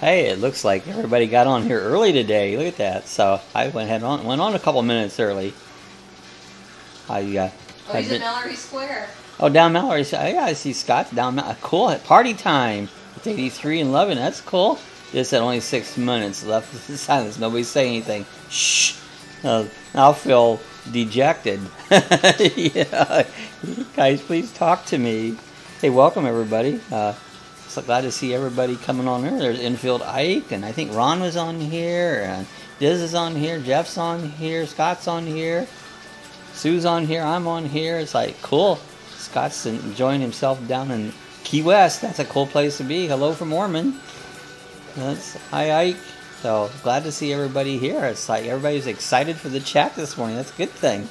Hey, it looks like everybody got on here early today. Look at that. So I went on a couple minutes early. He's at Mallory Square. Oh, down Mallory. Yeah, I see Scott's down. Cool. Party time. It's 83 and 11. That's cool. Just at only 6 minutes left. Silence. Nobody say anything. Shh. I'll feel dejected. Yeah. Guys, please talk to me. Hey, welcome everybody. So glad to see everybody coming on here. There's Infield Ike, and I think Ron was on here, and Diz is on here, Jeff's on here, Scott's on here, Sue's on here, I'm on here. It's like, cool. Scott's enjoying himself down in Key West. That's a cool place to be. Hello from Ormond. Hi Ike. So glad to see everybody here. It's like everybody's excited for the chat this morning. That's a good thing.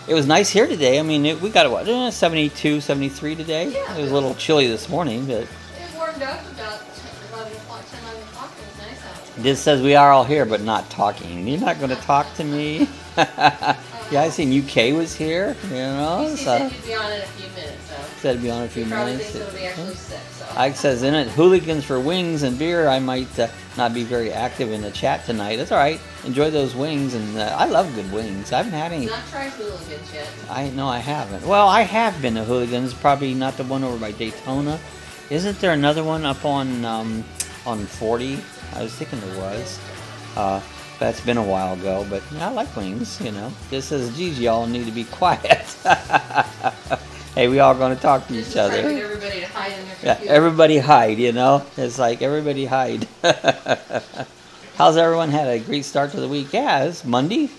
It was nice here today. I mean, we got what, 72, 73 today. Yeah, it was a little chilly this morning, but it warmed up about 11 o'clock. It was nice out. This says we are all here, but not talking. You're not going to talk to me. Yeah, I seen UK was here. You know, he said you'd be on in a few minutes. So. Said it'd be on in a few minutes. Probably thinks it'll be actually 6. So. Ike says in it, hooligans for wings and beer. I might not be very active in the chat tonight. That's all right. Enjoy those wings, and I love good wings. I haven't had any. Not tried hooligans yet. I haven't. Well, I have been to Hooligans. Probably not the one over by Daytona. Isn't there another one up on 40? I was thinking there was. That's been a while ago, but I like wings. You know, just says, geez, y'all need to be quiet. Hey, we all going to talk to each other. Trying to get everybody to hide in their computer. Yeah, everybody hide, you know? It's like everybody hide. How's everyone had a great start to the week? Yeah, it's Monday.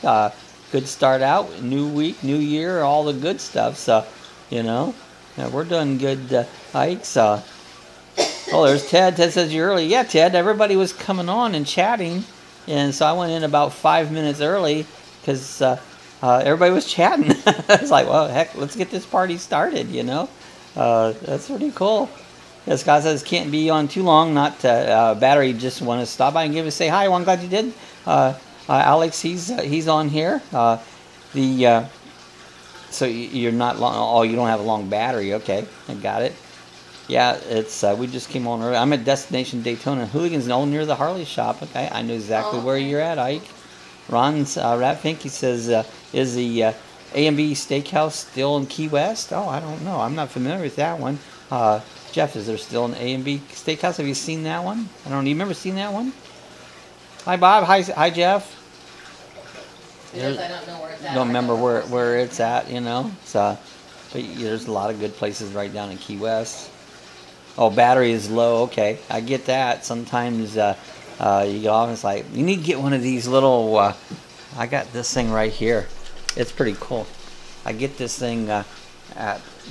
Good start out. New week, new year, all the good stuff. So, you know, yeah, we're doing good hikes. Oh, there's Ted. Ted says you're early. Yeah, Ted, everybody was coming on and chatting. And so I went in about 5 minutes early because everybody was chatting. It's like, well, heck, let's get this party started, you know. That's pretty cool. Yeah, Scott says can't be on too long. Not battery. Just want to stop by and say hi. Well, I'm glad you did. Alex, he's on here. So you're not long. Oh, you don't have a long battery. Okay, I got it. Yeah, it's we just came on early. I'm at Destination Daytona Hooligans, all near the Harley shop. Okay, I know exactly where you're at, Ike. Ron's Rat Fink, he says, is the A&B Steakhouse still in Key West? Oh, I don't know. I'm not familiar with that one. Jeff, is there still an A&B Steakhouse? Have you seen that one? I don't know. You remember seeing that one? Hi, Bob. Hi, Jeff. Yes, I don't know where it's at. Don't remember where it's at, you know. So, but there's a lot of good places right down in Key West. Oh, battery is low. Okay, I get that. Sometimes you get off and it's like, you need to get one of these little, I got this thing right here. It's pretty cool. I get this thing at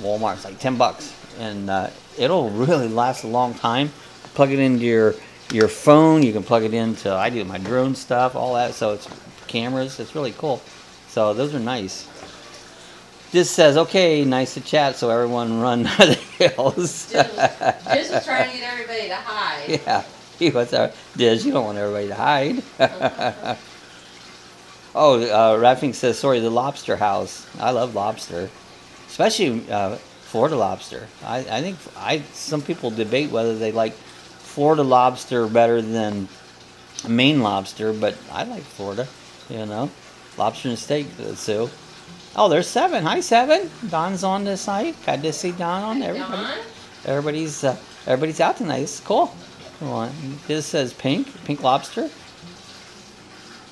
Walmart. It's like $10. And it'll really last a long time. Plug it into your phone. You can plug it into, I do my drone stuff, all that. So it's cameras. It's really cool. So those are nice. This says, okay, nice to chat, so everyone run the hills. Diz was trying to get everybody to hide. Yeah. Diz, you don't want everybody to hide. Oh, Raffing says, sorry, the Lobster House. I love lobster. Especially Florida lobster. I think some people debate whether they like Florida lobster better than Maine lobster, but I like Florida, you know. Lobster and steak, Sue. Oh, there's Seven. Hi, Seven. Don's on this site. Got to see Don on. Everybody's out tonight. This is cool. Come on. This says pink lobster.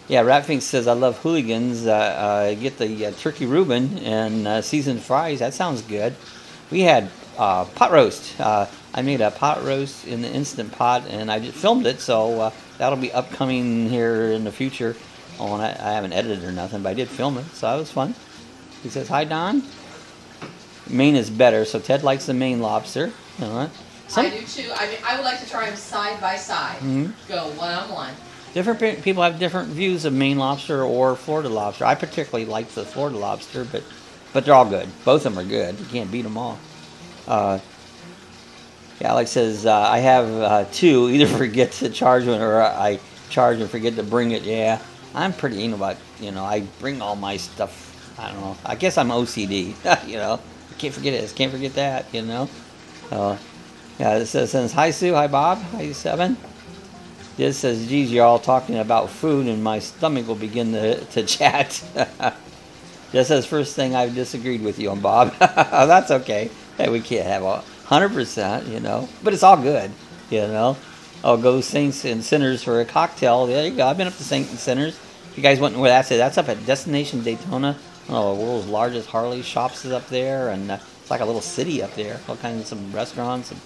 Yeah, Ratfink says I love Hooligans. Get the turkey Reuben and seasoned fries. That sounds good. We had pot roast. I made a pot roast in the Instant Pot, and I just filmed it, so that'll be upcoming here in the future. I haven't edited or nothing, but I did film it, so that was fun. He says, hi, Don. Maine is better, so Ted likes the Maine lobster. You know, I do too. I mean, I would like to try them side by side. Mm-hmm. Go one-on-one. Different people have different views of Maine lobster or Florida lobster. I particularly like the Florida lobster, but they're all good. Both of them are good. You can't beat them all. Yeah, Alex says, I have two. Either forget to charge one or I charge and forget to bring it. Yeah, I'm pretty anal about, you know, I bring all my stuff. I don't know. I guess I'm OCD. You know, I can't forget this, can't forget that. You know. Yeah, it says, hi Sue, hi Bob, hi Seven. This says, geez, you're all talking about food and my stomach will begin to chat. This says, first thing I've disagreed with you on, Bob. That's okay. Hey, we can't have 100%, you know, but it's all good, you know. I'll go Saints and Sinners for a cocktail. There you go. I've been up to Saints and Sinners. If you guys went where that's at, that's up at Destination Daytona. Oh, the world's largest Harley shops is up there, and it's like a little city up there. All kinds of some restaurants and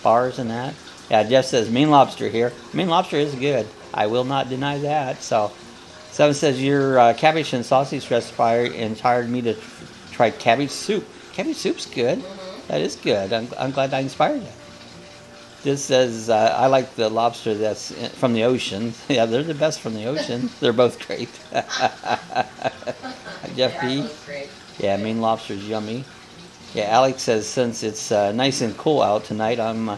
bars and that. Yeah, Jeff says Maine Lobster here. Maine Lobster is good. I will not deny that. So, Seven says your cabbage and sausage recipe inspired me to try cabbage soup. Cabbage soup's good. That is good. I'm glad I inspired you. This says I like the lobster that's from the ocean. Yeah, they're the best from the ocean. They're both great. Jeff B. Yeah, Maine lobster's yummy. Yeah, Alex says since it's nice and cool out tonight, I'm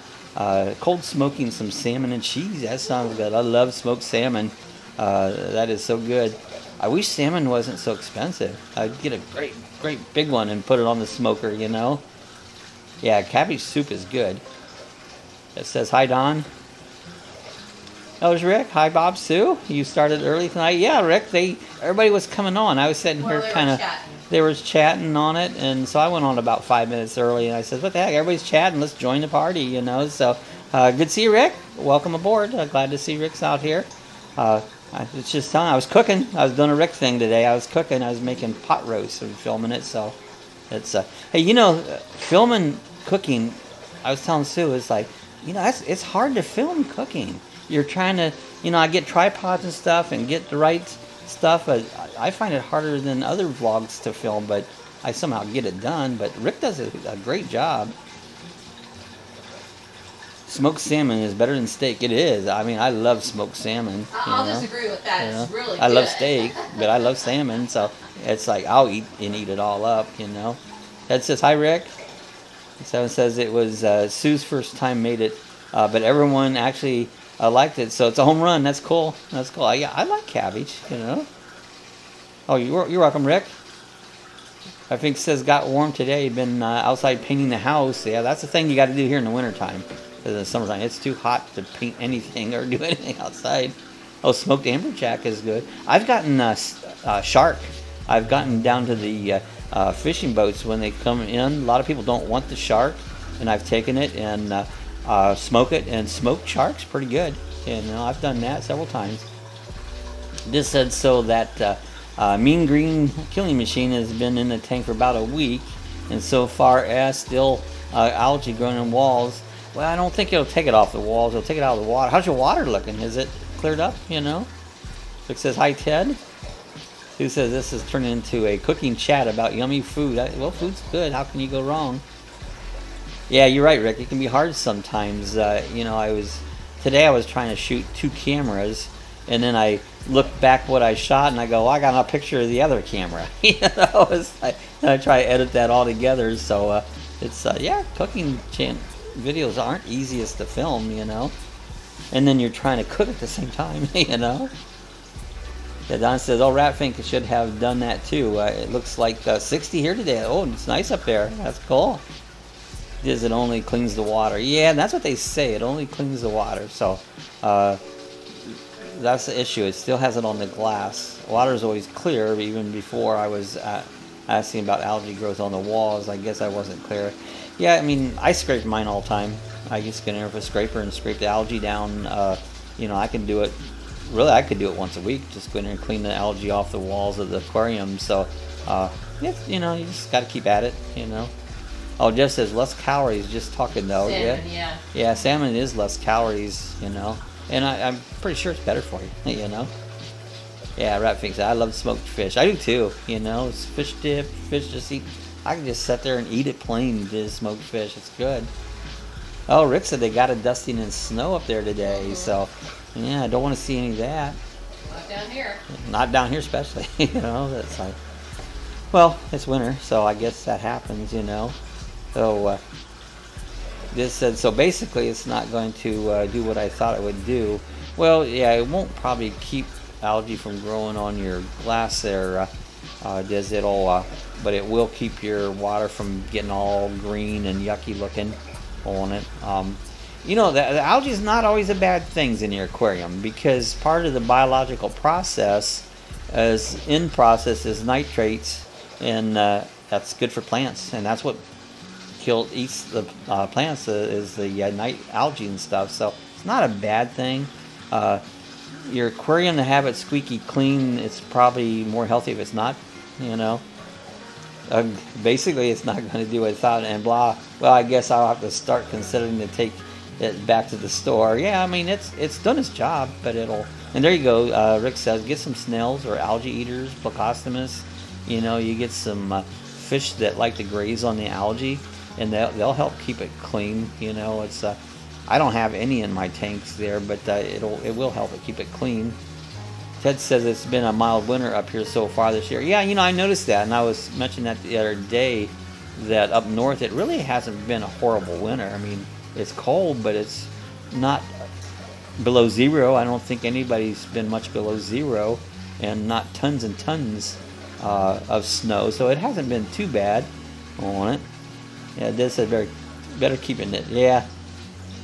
cold smoking some salmon and cheese. That sounds good. I love smoked salmon. That is so good. I wish salmon wasn't so expensive. I'd get a great big one and put it on the smoker, you know. Yeah, cabbage soup is good. It says, hi, Don. That was Rick. Hi, Bob, Sue. You started early tonight. Yeah, Rick, everybody was coming on. I was sitting here kind of, they were chatting on it, and so I went on about 5 minutes early, and I said, what the heck, everybody's chatting. Let's join the party, you know. So, good to see you, Rick. Welcome aboard. Glad to see Rick's out here. It's just telling, I was cooking. I was doing a Rick thing today. I was cooking. I was making pot roast and filming it, so it's, hey, you know, filming cooking, I was telling Sue, it's like, you know, it's hard to film cooking. You're trying to, you know, I get tripods and stuff and get the right stuff. I find it harder than other vlogs to film, but I somehow get it done. But Rick does a great job. Smoked salmon is better than steak. It is. I mean, I love smoked salmon. I'll disagree with that. It's really good. I love steak, but I love salmon. So it's like I'll eat it all up, you know. That says, hi, Rick. Seven says it was Sue's first time made it, but everyone actually liked it, so it's a home run. That's cool. That's cool. Yeah, I like cabbage, you know. Oh, you're welcome, Rick. I think it says got warm today. Been outside painting the house. Yeah, that's the thing you got to do here in the wintertime. In the summertime, it's too hot to paint anything or do anything outside. Oh, smoked amberjack is good. I've gotten shark. I've gotten down to the fishing boats when they come in. A lot of people don't want the shark, and I've taken it and smoke it, and smoked shark's pretty good. And you know, I've done that several times. This said so that mean green killing machine has been in the tank for about a week, and so far as still algae growing in walls. Well, I don't think it'll take it off the walls. It'll take it out of the water. How's your water looking? Is it cleared up? You know. It says hi, Ted. Who says this is turning into a cooking chat about yummy food? Well, food's good. How can you go wrong? Yeah, you're right, Rick. It can be hard sometimes. You know, today I was trying to shoot 2 cameras, and then I look back what I shot, and I go, well, I got a picture of the other camera. You know, it's like, I try to edit that all together. So it's yeah, cooking videos aren't easiest to film, you know. And then you're trying to cook at the same time, you know. Yeah, Don says, oh, Ratfink should have done that too. It looks like 60 here today. Oh, it's nice up there. That's cool. It only cleans the water. Yeah, that's what they say. It only cleans the water. So that's the issue. It still has it on the glass. Water is always clear. Even before I was asking about algae growth on the walls, I guess I wasn't clear. Yeah, I mean, I scrape mine all the time. I just get in there with a scraper and scrape the algae down. You know, I can do it. Really, I could do it once a week. Just go in there and clean the algae off the walls of the aquarium. So, you know, you just got to keep at it. You know. Oh, Jeff says less calories. Just talking though. Salmon, yeah. Yeah, salmon is less calories. You know, and I'm pretty sure it's better for you. You know. Yeah, Ratfink said I love smoked fish. I do too. You know, it's fish dip, fish just eat. I can just sit there and eat it plain, just smoked fish. It's good. Oh, Rick said they got a dusting and snow up there today. So, yeah, I don't want to see any of that. Not down here. Not down here especially. You know, that's like, well, it's winter, so I guess that happens, you know. So, this said, so basically it's not going to do what I thought it would do. Well, yeah, it won't probably keep algae from growing on your glass there, but it will keep your water from getting all green and yucky looking on it. You know, the algae is not always a bad thing in your aquarium, because part of the biological process is nitrates, and that's good for plants, and that's what eats the plants is the night algae and stuff. So it's not a bad thing. Your aquarium, to have it squeaky clean, it's probably more healthy if it's not. You know, basically it's not going to do what I thought, and blah. Well, I guess I'll have to start considering to take it back to the store. Yeah, I mean it's done its job, but it'll. And there you go. Rick says get some snails or algae eaters, Plecostomus. You know, you get some fish that like to graze on the algae, and they'll help keep it clean. You know, it's I don't have any in my tanks there, but it will help it keep it clean. Ted says it's been a mild winter up here so far this year. Yeah, you know, I noticed that, and I was mentioning that the other day, that up north it really hasn't been a horrible winter. I mean, it's cold, but it's not below zero. I don't think anybody's been much below zero, and not tons and tons of snow, so it hasn't been too bad on it. Yeah, this is better keeping it. Yeah.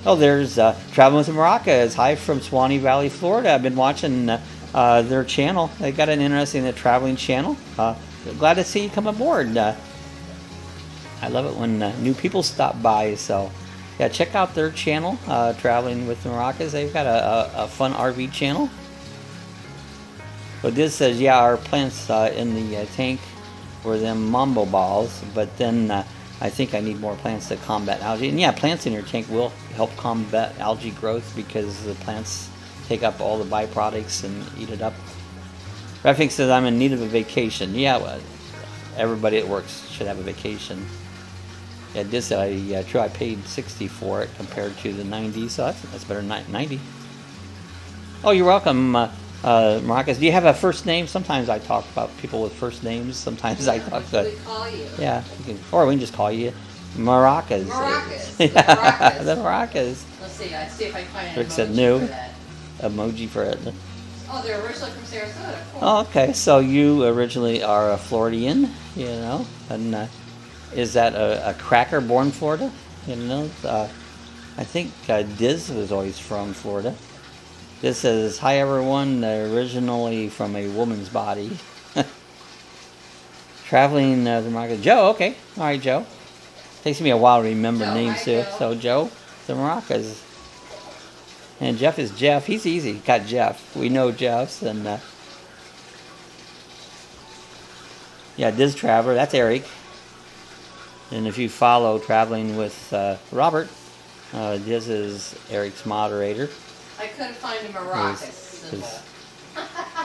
Oh, there's Traveling with the Maracas. Hi from Swanee Valley, Florida. I've been watching their channel. They got an interesting traveling channel. Glad to see you come aboard. I love it when new people stop by. So, yeah, check out their channel, Traveling with the Maracas. They've got a fun RV channel. But this says, yeah, our plants in the tank were them mambo balls, but then I think I need more plants to combat algae. And yeah, plants in your tank will help combat algae growth, because the plants take up all the byproducts and eat it up. Refing says, I'm in need of a vacation. Yeah, well, everybody that works should have a vacation. Yeah, this true. I paid 60 for it compared to the 90, so that's better than 90. Oh, you're welcome, Maracas. Do you have a first name? Sometimes I talk about people with first names. Sometimes I talk about. We call you. Yeah, or we can just call you Maracas. Maracas. Yeah, the Maracas. Let's see. I see if I can find an Rick emoji said new. for that. Emoji for it. Oh, they're originally from Sarasota. Cool. Oh, okay. So you originally are a Floridian, you know, and is that a cracker born Florida? You know, I think Diz was always from Florida. This says, hi everyone, originally from a woman's body. Traveling the market. Joe, okay. All right, Joe. Takes me a while to remember Joe, names hi, too. Joe. So Joe, the Maracas. And Jeff is Jeff. He's easy. Got Jeff. We know Jeff's. And yeah, Diz Traveler. That's Eric. And if you follow Traveling with Robert, Diz is Eric's moderator. I couldn't find a Maracas symbol.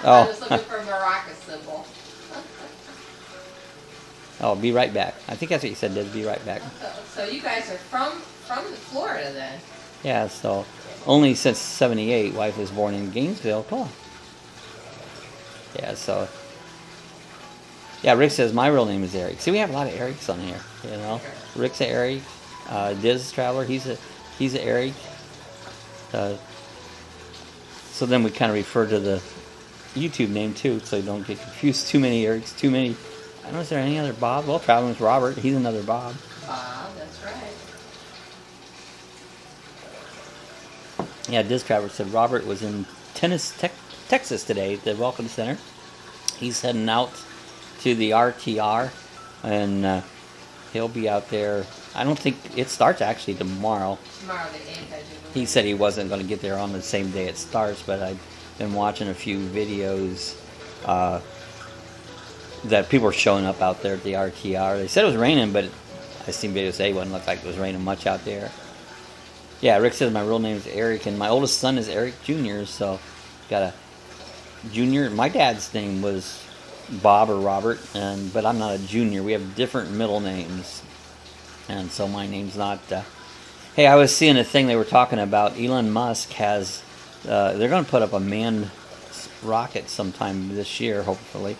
Oh. I was looking for a Maracas symbol. Oh, be right back. I think that's what you said, Diz. Be right back. So you guys are from Florida then? Yeah, so only since 78. Wife was born in Gainesville. Cool. Yeah, so. Yeah, Rick says, my real name is Eric. See, we have a lot of Erics on here, you know. Rick's an Eric. Diz Traveler, he's a Eric. So then we kind of refer to the YouTube name too, so you don't get confused. Too many Erics, too many. I don't know, is there any other Bob? Well, Traveling with Robert, he's another Bob. Bob, that's right. Yeah, Diz Traveler said Robert was in Texas today at the Welcome Center. He's heading out to the RTR, and he'll be out there. I don't think it starts actually tomorrow. Tomorrow the 8th, I do believe. He said he wasn't going to get there on the same day it starts, but I've been watching a few videos that people are showing up out there at the RTR. They said it was raining, but I seen videos say it wouldn't look like it was raining much out there. Yeah, Rick says my real name is Eric, and my oldest son is Eric Jr., so got a junior. My dad's name was Bob or Robert, but I'm not a junior. We have different middle names, and so my name's not... Hey, I was seeing a thing they were talking about. Elon Musk has... they're going to put up a manned rocket sometime this year, hopefully.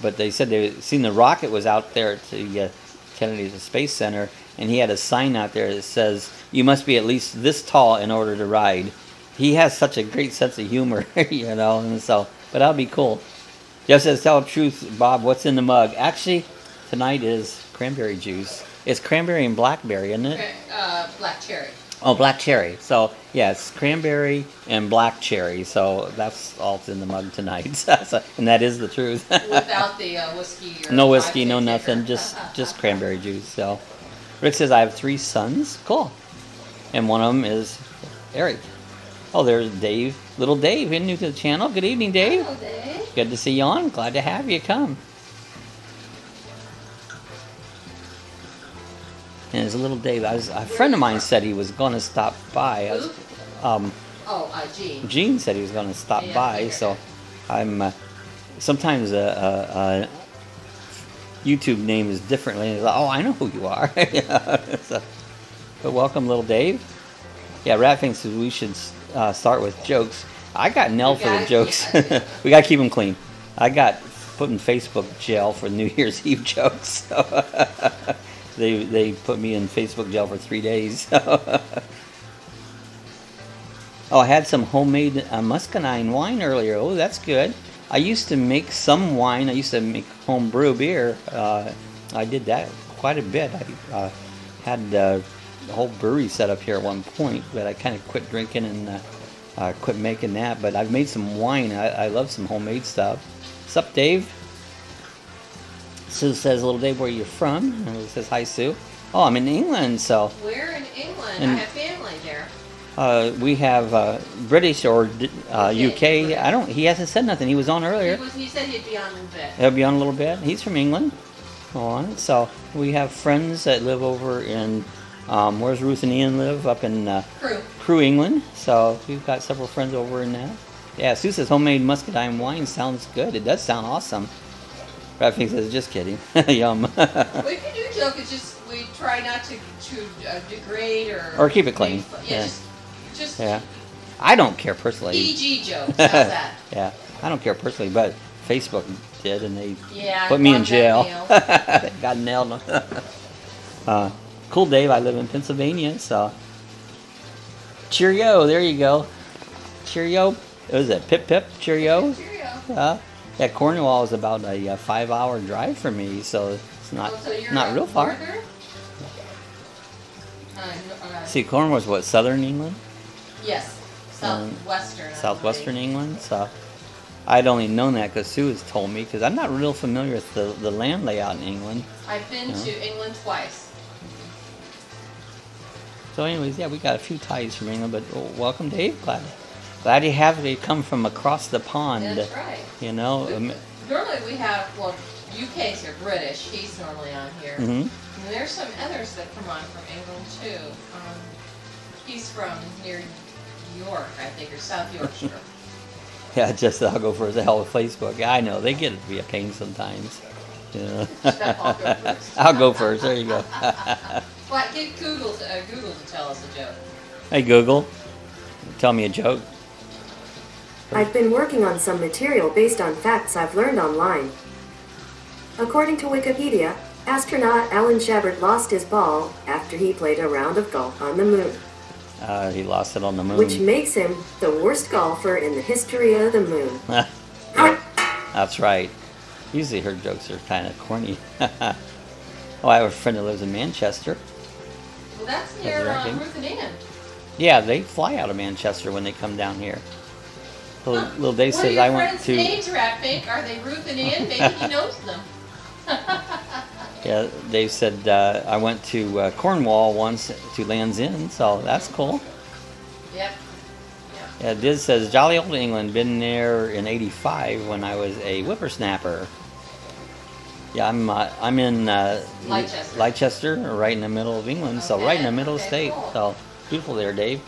But they said they seen the rocket was out there at the Kennedy Space Center, and he had a sign out there that says, you must be at least this tall in order to ride. He has such a great sense of humor, you know, and so... But that'll be cool. Jeff says, tell the truth, Bob, what's in the mug? Actually, tonight is cranberry juice. It's cranberry and blackberry, isn't it? black cherry. Oh, black cherry. So, yes, cranberry and black cherry. So, that's all that's in the mug tonight. So, and that is the truth. Without the whiskey or no whiskey, no vodka nothing. kicker. Just cranberry juice. So, Rick says, I have 3 sons. Cool. And one of them is Eric. Oh, there's Dave. Little Dave, new to the channel. Good evening, Dave. Hello, Dave. Good to see you on. Glad to have you. Come. And there's a little Dave. A friend of mine said he was going to stop by. Gene. Gene said he was going to stop by. So I'm sometimes YouTube name is differently. Like, oh, I know who you are. So, but welcome, little Dave. Yeah, Rat thinks we should start with jokes. I got nailed for the jokes. We got to keep them clean. I got put in Facebook jail for New Year's Eve jokes. So they put me in Facebook jail for 3 days. Oh, I had some homemade muscadine wine earlier. Oh, that's good. I used to make some wine. I used to make home brew beer. I did that quite a bit. I had the whole brewery set up here at one point, but I kind of quit drinking and quit making that. But I've made some wine. I love some homemade stuff. What's up, Dave? Sue says, little Dave, where are you from? And he says, hi, Sue. Oh, I'm in England, so. Where in England? And I have family there. We have British or UK. I don't. He hasn't said nothing. He was on earlier. He said he'd be on a little bit. He'll be on a little bit. He's from England. On. So we have friends that live over in. Where's Ruth and Ian live? Up in Crewe, England. So we've got several friends over in that. Yeah, Sue says homemade muscadine wine sounds good. It does sound awesome. Rafi says, just kidding. Yum. Well, if you do joke, it's just we try not to degrade or keep it clean. Yeah. Just yeah. I don't care personally. PG jokes. How's that? Yeah, I don't care personally, but Facebook did, and they Yeah, put me in jail. Got nailed. Cool, Dave. I live in Pennsylvania, so cheerio. There you go. Cheerio. What is it? Pip pip. Cheerio. Cheerio. Yeah, Cornwall is about a 5-hour drive for me, so it's not not real far. See, Cornwall's what, southern England? Yes, southwestern. Southwestern England. So I'd only known that because Sue has told me, because I'm not real familiar with the land layout in England. I've been to England twice. So anyways, yeah, we got a few ties from England, but welcome, Dave. Glad you have it come from across the pond. That's right. You know. Normally we have, well, UK's here, British. He's normally on here. Mm-hmm. And there's some others that come on from England too. He's from near York, I think, or South Yorkshire. Yeah, just I'll go for the hell with Facebook. Yeah, I know they get it to be a pain sometimes. You know. I'll go first. I'll go first. There you go. Well, get Google to tell us a joke. Hey Google, tell me a joke. I've been working on some material based on facts I've learned online. According to Wikipedia, astronaut Alan Shepard lost his ball after he played a round of golf on the moon. He lost it on the moon. Which makes him the worst golfer in the history of the moon. That's right. Usually her jokes are kind of corny. Oh, I have a friend that lives in Manchester. Well, that's near Ruth and Ian. Yeah, they fly out of Manchester when they come down here. Little Dave says I went to. What are your friends' names, Ratfink? Are they Ruth and Ian? Maybe he knows them. Yeah, Dave said I went to Cornwall once to Land's End, so that's cool. Yep. Yeah, Diz says jolly old England. Been there in '85 when I was a whippersnapper. Yeah, I'm in Leicester, right in the middle of England, okay. So right in the middle of the state. Cool. So beautiful there, Dave.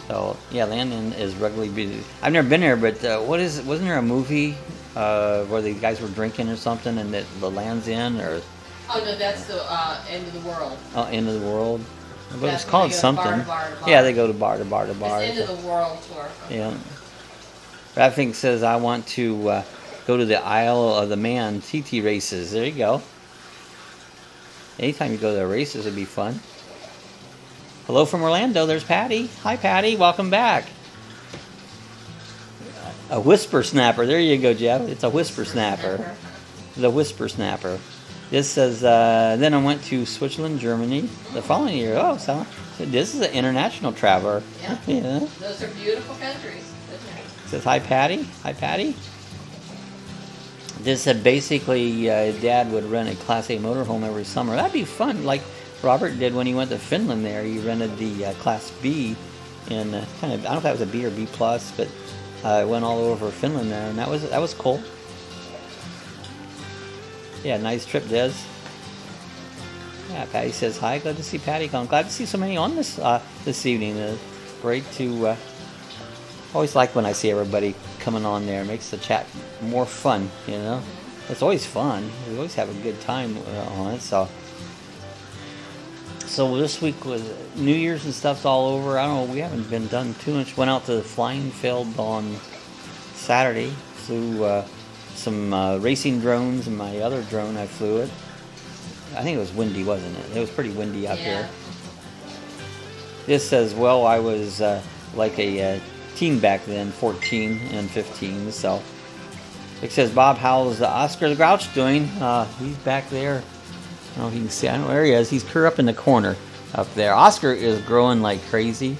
So yeah, Landon is regularly busy. I've never been there, but wasn't there a movie where the guys were drinking or something, and the Land's End or? Oh no, that's the End of the World. Oh, End of the World. But that's it's called something. Bar to bar to bar. Yeah, they go to bar to bar to bar. It's End of the World tour. Yeah. Raffink says I want to go to the Isle of the Man TT races. There you go. Anytime you go to the races, it'd be fun. Hello from Orlando. There's Patty. Hi, Patty. Welcome back. A whisper snapper. There you go, Jeff. It's a whisper snapper. The whisper snapper. This says, then I went to Switzerland, Germany the following year. Oh, so this is an international traveler. Yeah. Yeah. Those are beautiful countries. It says, hi, Patty. Hi, Patty. This said, basically, Dad would rent a Class A motorhome every summer. That'd be fun, like Robert did when he went to Finland there. He rented the Class B in kind of, I don't know if that was a B or B+, but went all over Finland there, and that was cool. Yeah, nice trip, Des. Yeah, Patty says hi. Glad to see Patty. I'm glad to see so many on this evening. Great to. Always like when I see everybody coming on there. It makes the chat more fun. You know, it's always fun. We always have a good time on it. So this week was New Year's and stuff's all over. I don't know. We haven't been done too much. Went out to the flying field on Saturday. Flew. Some racing drones, and my other drone I flew it. I think it was windy, wasn't it? It was pretty windy out there. This says, well, I was like a teen back then, 14 and 15. So it says, Bob, how's Oscar the Grouch doing? He's back there. I don't know if you can see. I don't know where he is. He's curled up in the corner up there. Oscar is growing like crazy.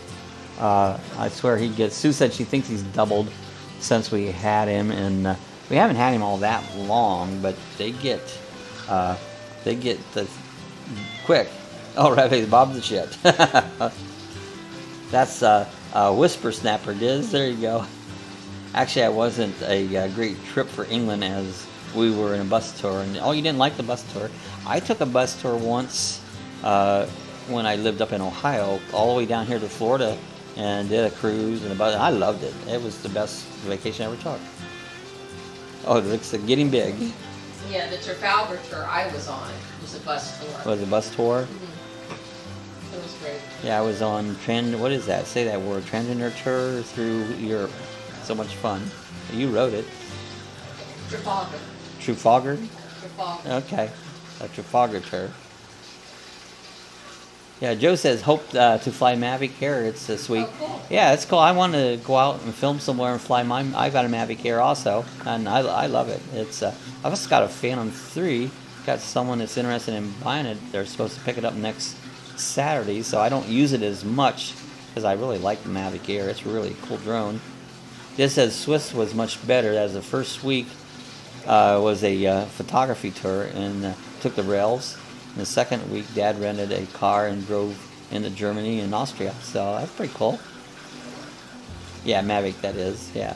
I swear he gets. Sue said she thinks he's doubled since we had him, and we haven't had him all that long, but they get the quick. Oh, right, Bob the shit. That's a whisper snapper, Diz. There you go. Actually, I wasn't a great trip for England as we were in a bus tour. And oh, you didn't like the bus tour? I took a bus tour once when I lived up in Ohio, all the way down here to Florida, and did a cruise and a bus. I loved it. It was the best vacation I ever took. Oh, it's getting big. Yeah, the Trafalgar tour I was on was a bus tour. Was it a bus tour? Mm-hmm. It was great. Yeah, I was on what is that? Say that word. Transgender tour through Europe. So much fun. You wrote it. Trafalgar. Trafalgar? Trafalgar. Okay. A Trafalgar tour. Yeah, Joe says, hope to fly Mavic Air. It's this week. Oh, cool. Yeah, it's cool. I want to go out and film somewhere and fly mine. I got a Mavic Air also, and I love it. It's I've just got a Phantom 3. Got someone that's interested in buying it. They're supposed to pick it up next Saturday, so I don't use it as much because I really like the Mavic Air. It's a really cool drone. This says Swiss was much better. As the first week was a photography tour and took the rails. And the second week, Dad rented a car and drove into Germany and Austria. So that's pretty cool. Yeah, Mavic, that is. Yeah.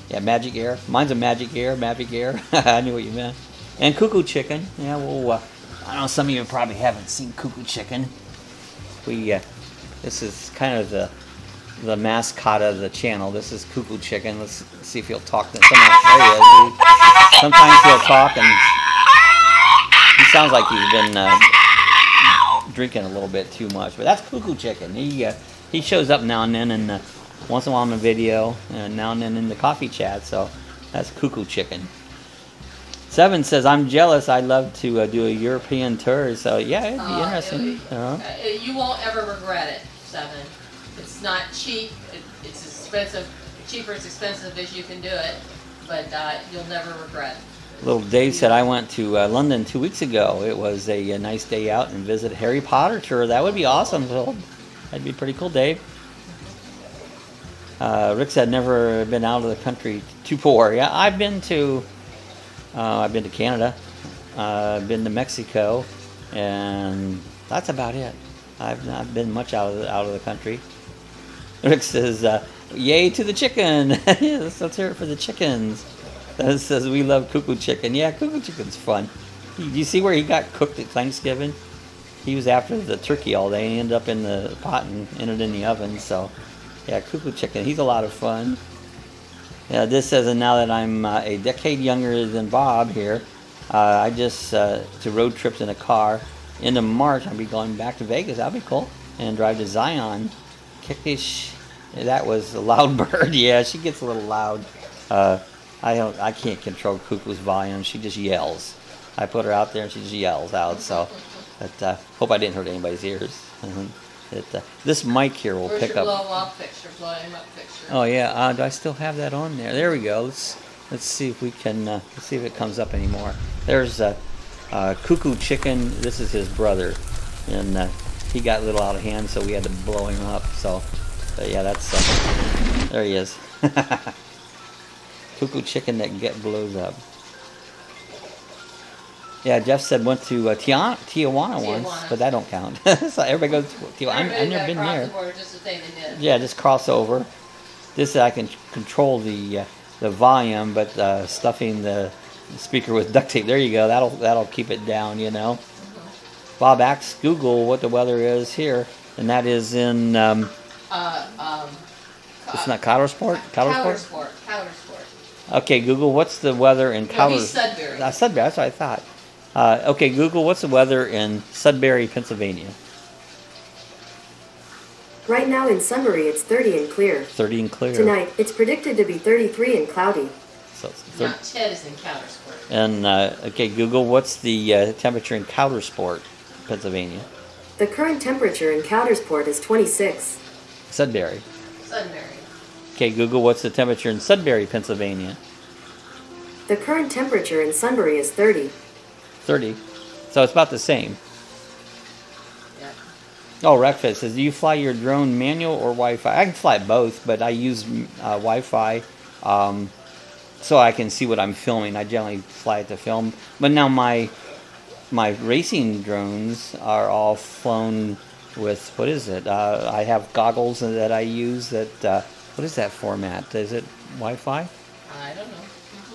Yeah, Magic Air. Mine's a Magic Air, Mavic Air. I knew what you meant. And Cuckoo Chicken. Yeah, well, I know some of you probably haven't seen Cuckoo Chicken. This is kind of the mascot of the channel. This is Cuckoo Chicken. Let's see if he'll talk. There he is. Sometimes he'll talk, and he sounds like he's been drinking a little bit too much. But that's Cuckoo Chicken. He shows up now and then, and once in a while on the video, and now and then in the coffee chat. So that's Cuckoo Chicken. Seven says, I'm jealous. I'd love to do a European tour. So yeah, it'd be interesting. You won't ever regret it, Seven. It's not cheap. It's expensive. Cheaper, it's expensive as you can do it, but you'll never regret it. Little Dave said, I went to London 2 weeks ago. It was a nice day out and visit Harry Potter tour. That would be awesome. So that'd be pretty cool, Dave. Rick said, never been out of the country too poor. Yeah, I've been to Canada. I've been to Mexico, and that's about it. I've not been much out of the country. Rick says, yay to the chicken. Yes, let's hear it for the chickens. That says, we love Cuckoo Chicken. Yeah, Cuckoo Chicken's fun. You see where he got cooked at Thanksgiving? He was after the turkey all day. He ended up in the pot and ended in the oven. So, yeah, Cuckoo Chicken. He's a lot of fun. Yeah, this says, and now that I'm a decade younger than Bob here, I just to road trips in a car. Into March, I'll be going back to Vegas. That'll be cool. And drive to Zion. Kickish. That was a loud bird. Yeah, she gets a little loud. I can't control Cuckoo's volume. She just yells. I put her out there and she just yells out. So, but hope I didn't hurt anybody's ears. This mic here will pick up. Blow him up picture. Oh yeah. Do I still have that on there? There we go. Let's see if we can. Let's see if it comes up anymore. There's Cuckoo Chicken, this is his brother, and he got a little out of hand, so we had to blow him up. So, but yeah, that's there he is. Cuckoo Chicken that blows up. Yeah, Jeff said went to Tijuana once, but that don't count. So everybody goes to Tijuana. I've never been there. Yeah, just cross over. This I can control the volume, but stuffing the speaker with duct tape. There you go. That'll keep it down. You know. Bob asks Google what the weather is here, and that is in. It's not Coudersport. Coudersport. Okay, Google, what's the weather in Sudbury. Sudbury. That's what I thought. Okay, Google, what's the weather in Sudbury, Pennsylvania? Right now in Sunbury, it's 30 and clear. 30 and clear. Tonight, it's predicted to be 33 and cloudy. So now, Ted is in Coudersport. And, okay, Google, what's the temperature in Coudersport, Pennsylvania? The current temperature in Coudersport is 26. Sudbury. Sudbury. Okay, Google, what's the temperature in Sudbury, Pennsylvania? The current temperature in Sunbury is 30. 30. So it's about the same. Yeah. Oh, Reckfit says, do you fly your drone manual or Wi-Fi? I can fly both, but I use Wi-Fi so I can see what I'm filming. I generally fly it to film. But now my racing drones are all flown with, what is it? I have goggles that I use that, what is that format? Is it Wi-Fi? I don't know.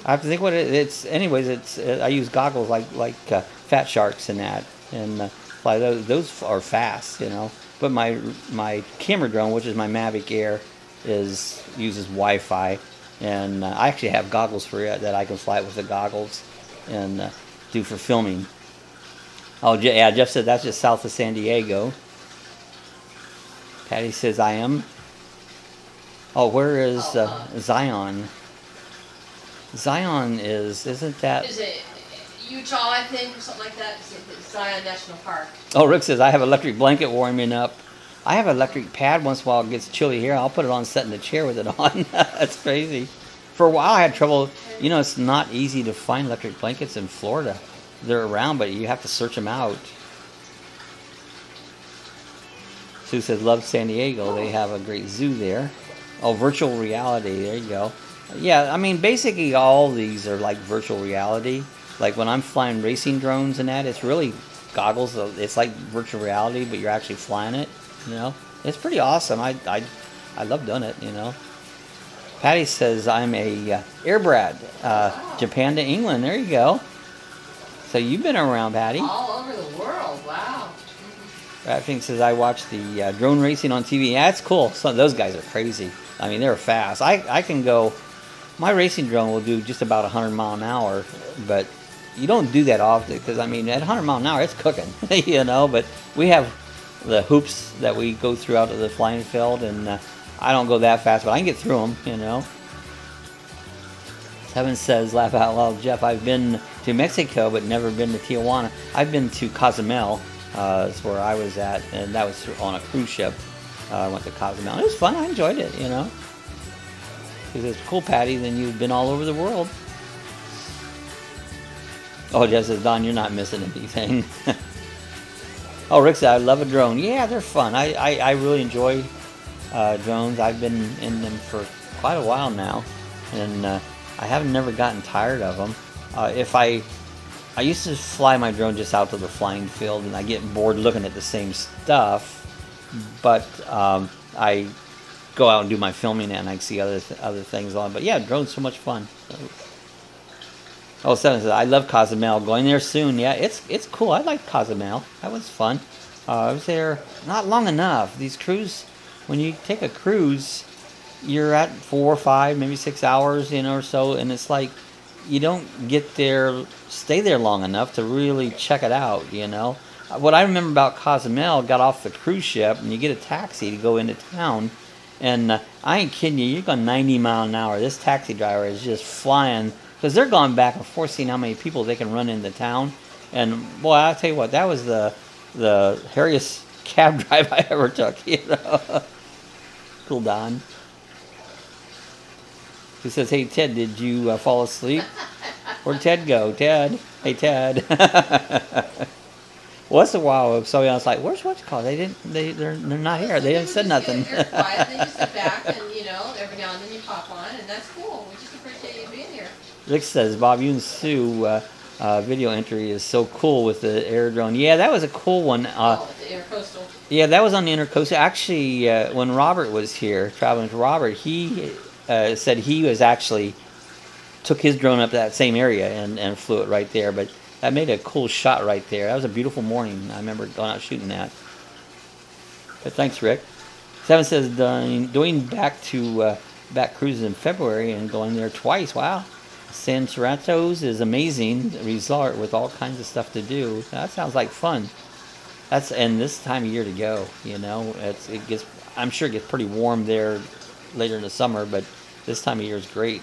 I have to think what it's. Anyways, it's. I use goggles like Fat Sharks and that, and fly those. Those are fast, you know. But my camera drone, which is my Mavic Air, uses Wi-Fi, and I actually have goggles for it that I can fly it with the goggles, and do for filming. Oh yeah, Jeff said that's just south of San Diego. Patty says I am. Oh, where is Zion? Zion isn't that? Is it Utah, I think, or something like that? It's Zion National Park. Oh, Rick says, I have electric blanket warming up. I have an electric pad once in a while. It gets chilly here. I'll put it on, set in the chair with it on. That's crazy. For a while, I had trouble. You know, it's not easy to find electric blankets in Florida. They're around, but you have to search them out. Sue says, love San Diego. They have a great zoo there. Oh, virtual reality. There you go. Yeah, I mean, basically all these are like virtual reality. Like when I'm flying racing drones and that, it's really goggles. It's like virtual reality, but you're actually flying it, you know. It's pretty awesome. I love doing it, you know. Patty says, I'm a Airbrat, Japan to England. There you go. So you've been around, Patty. All over the world, wow. Ratfink says, I watch the drone racing on TV. Yeah, it's cool. Those guys are crazy. I mean, they're fast. I can go... My racing drone will do just about 100 mile an hour, but you don't do that often because, I mean, at 100 mile an hour, it's cooking, you know, but we have the hoops that we go through out of the flying field, and I don't go that fast, but I can get through them, you know. Kevin says, laugh out loud, Jeff, I've been to Mexico, but never been to Tijuana. I've been to Cozumel, that's where I was at, and that was on a cruise ship. I went to Cozumel. It was fun. I enjoyed it, you know. Because it's cool, Patty, then you've been all over the world. Oh, Jess says, Don, you're not missing anything. Oh, Rick said, I love a drone. Yeah, they're fun. I really enjoy drones. I've been in them for quite a while now. And I haven't never gotten tired of them. I used to fly my drone just out to the flying field, and I get bored looking at the same stuff. But I go out and do my filming, and I see other things on. But yeah, drone's so much fun. Oh, Seven says, I love Cozumel. Going there soon. Yeah, it's cool. I like Cozumel. That was fun. I was there not long enough. These cruise, when you take a cruise, you're at 4 or 5, maybe 6 hours, you know, or so, and it's like you don't stay there long enough to really check it out, you know. What I remember about Cozumel, got off the cruise ship, and you get a taxi to go into town. And I ain't kidding you, you're going 90 mile an hour. This taxi driver is just flying, because they're going back and forth seeing how many people they can run into town. And boy, I'll tell you what, that was the hairiest cab drive I ever took, you know. Cool, Don. He says, hey, Ted, did you fall asleep? Where'd Ted go? Ted. Hey, Ted. Once in a while, if somebody else like, where's what you call? They're not here. They haven't said nothing. They're quiet. They just sit back, and every now and then you pop on, and that's cool. We just appreciate you being here. Rick says, Bob, you and Sue video entry is so cool with the air drone. Yeah, that was a cool one. The intercoastal. Yeah, that was on the intercoastal. Actually, when Robert was here, traveling with Robert, he said he was actually took his drone up to that same area and flew it right there. But that made a cool shot right there. That was a beautiful morning. I remember going out shooting that. But thanks, Rick. Seven says, doing back to back cruises in February and going there twice. Wow. San Sorrento's is amazing resort with all kinds of stuff to do. That sounds like fun. And this time of year to go, it gets. I'm sure it gets pretty warm there later in the summer, but this time of year is great.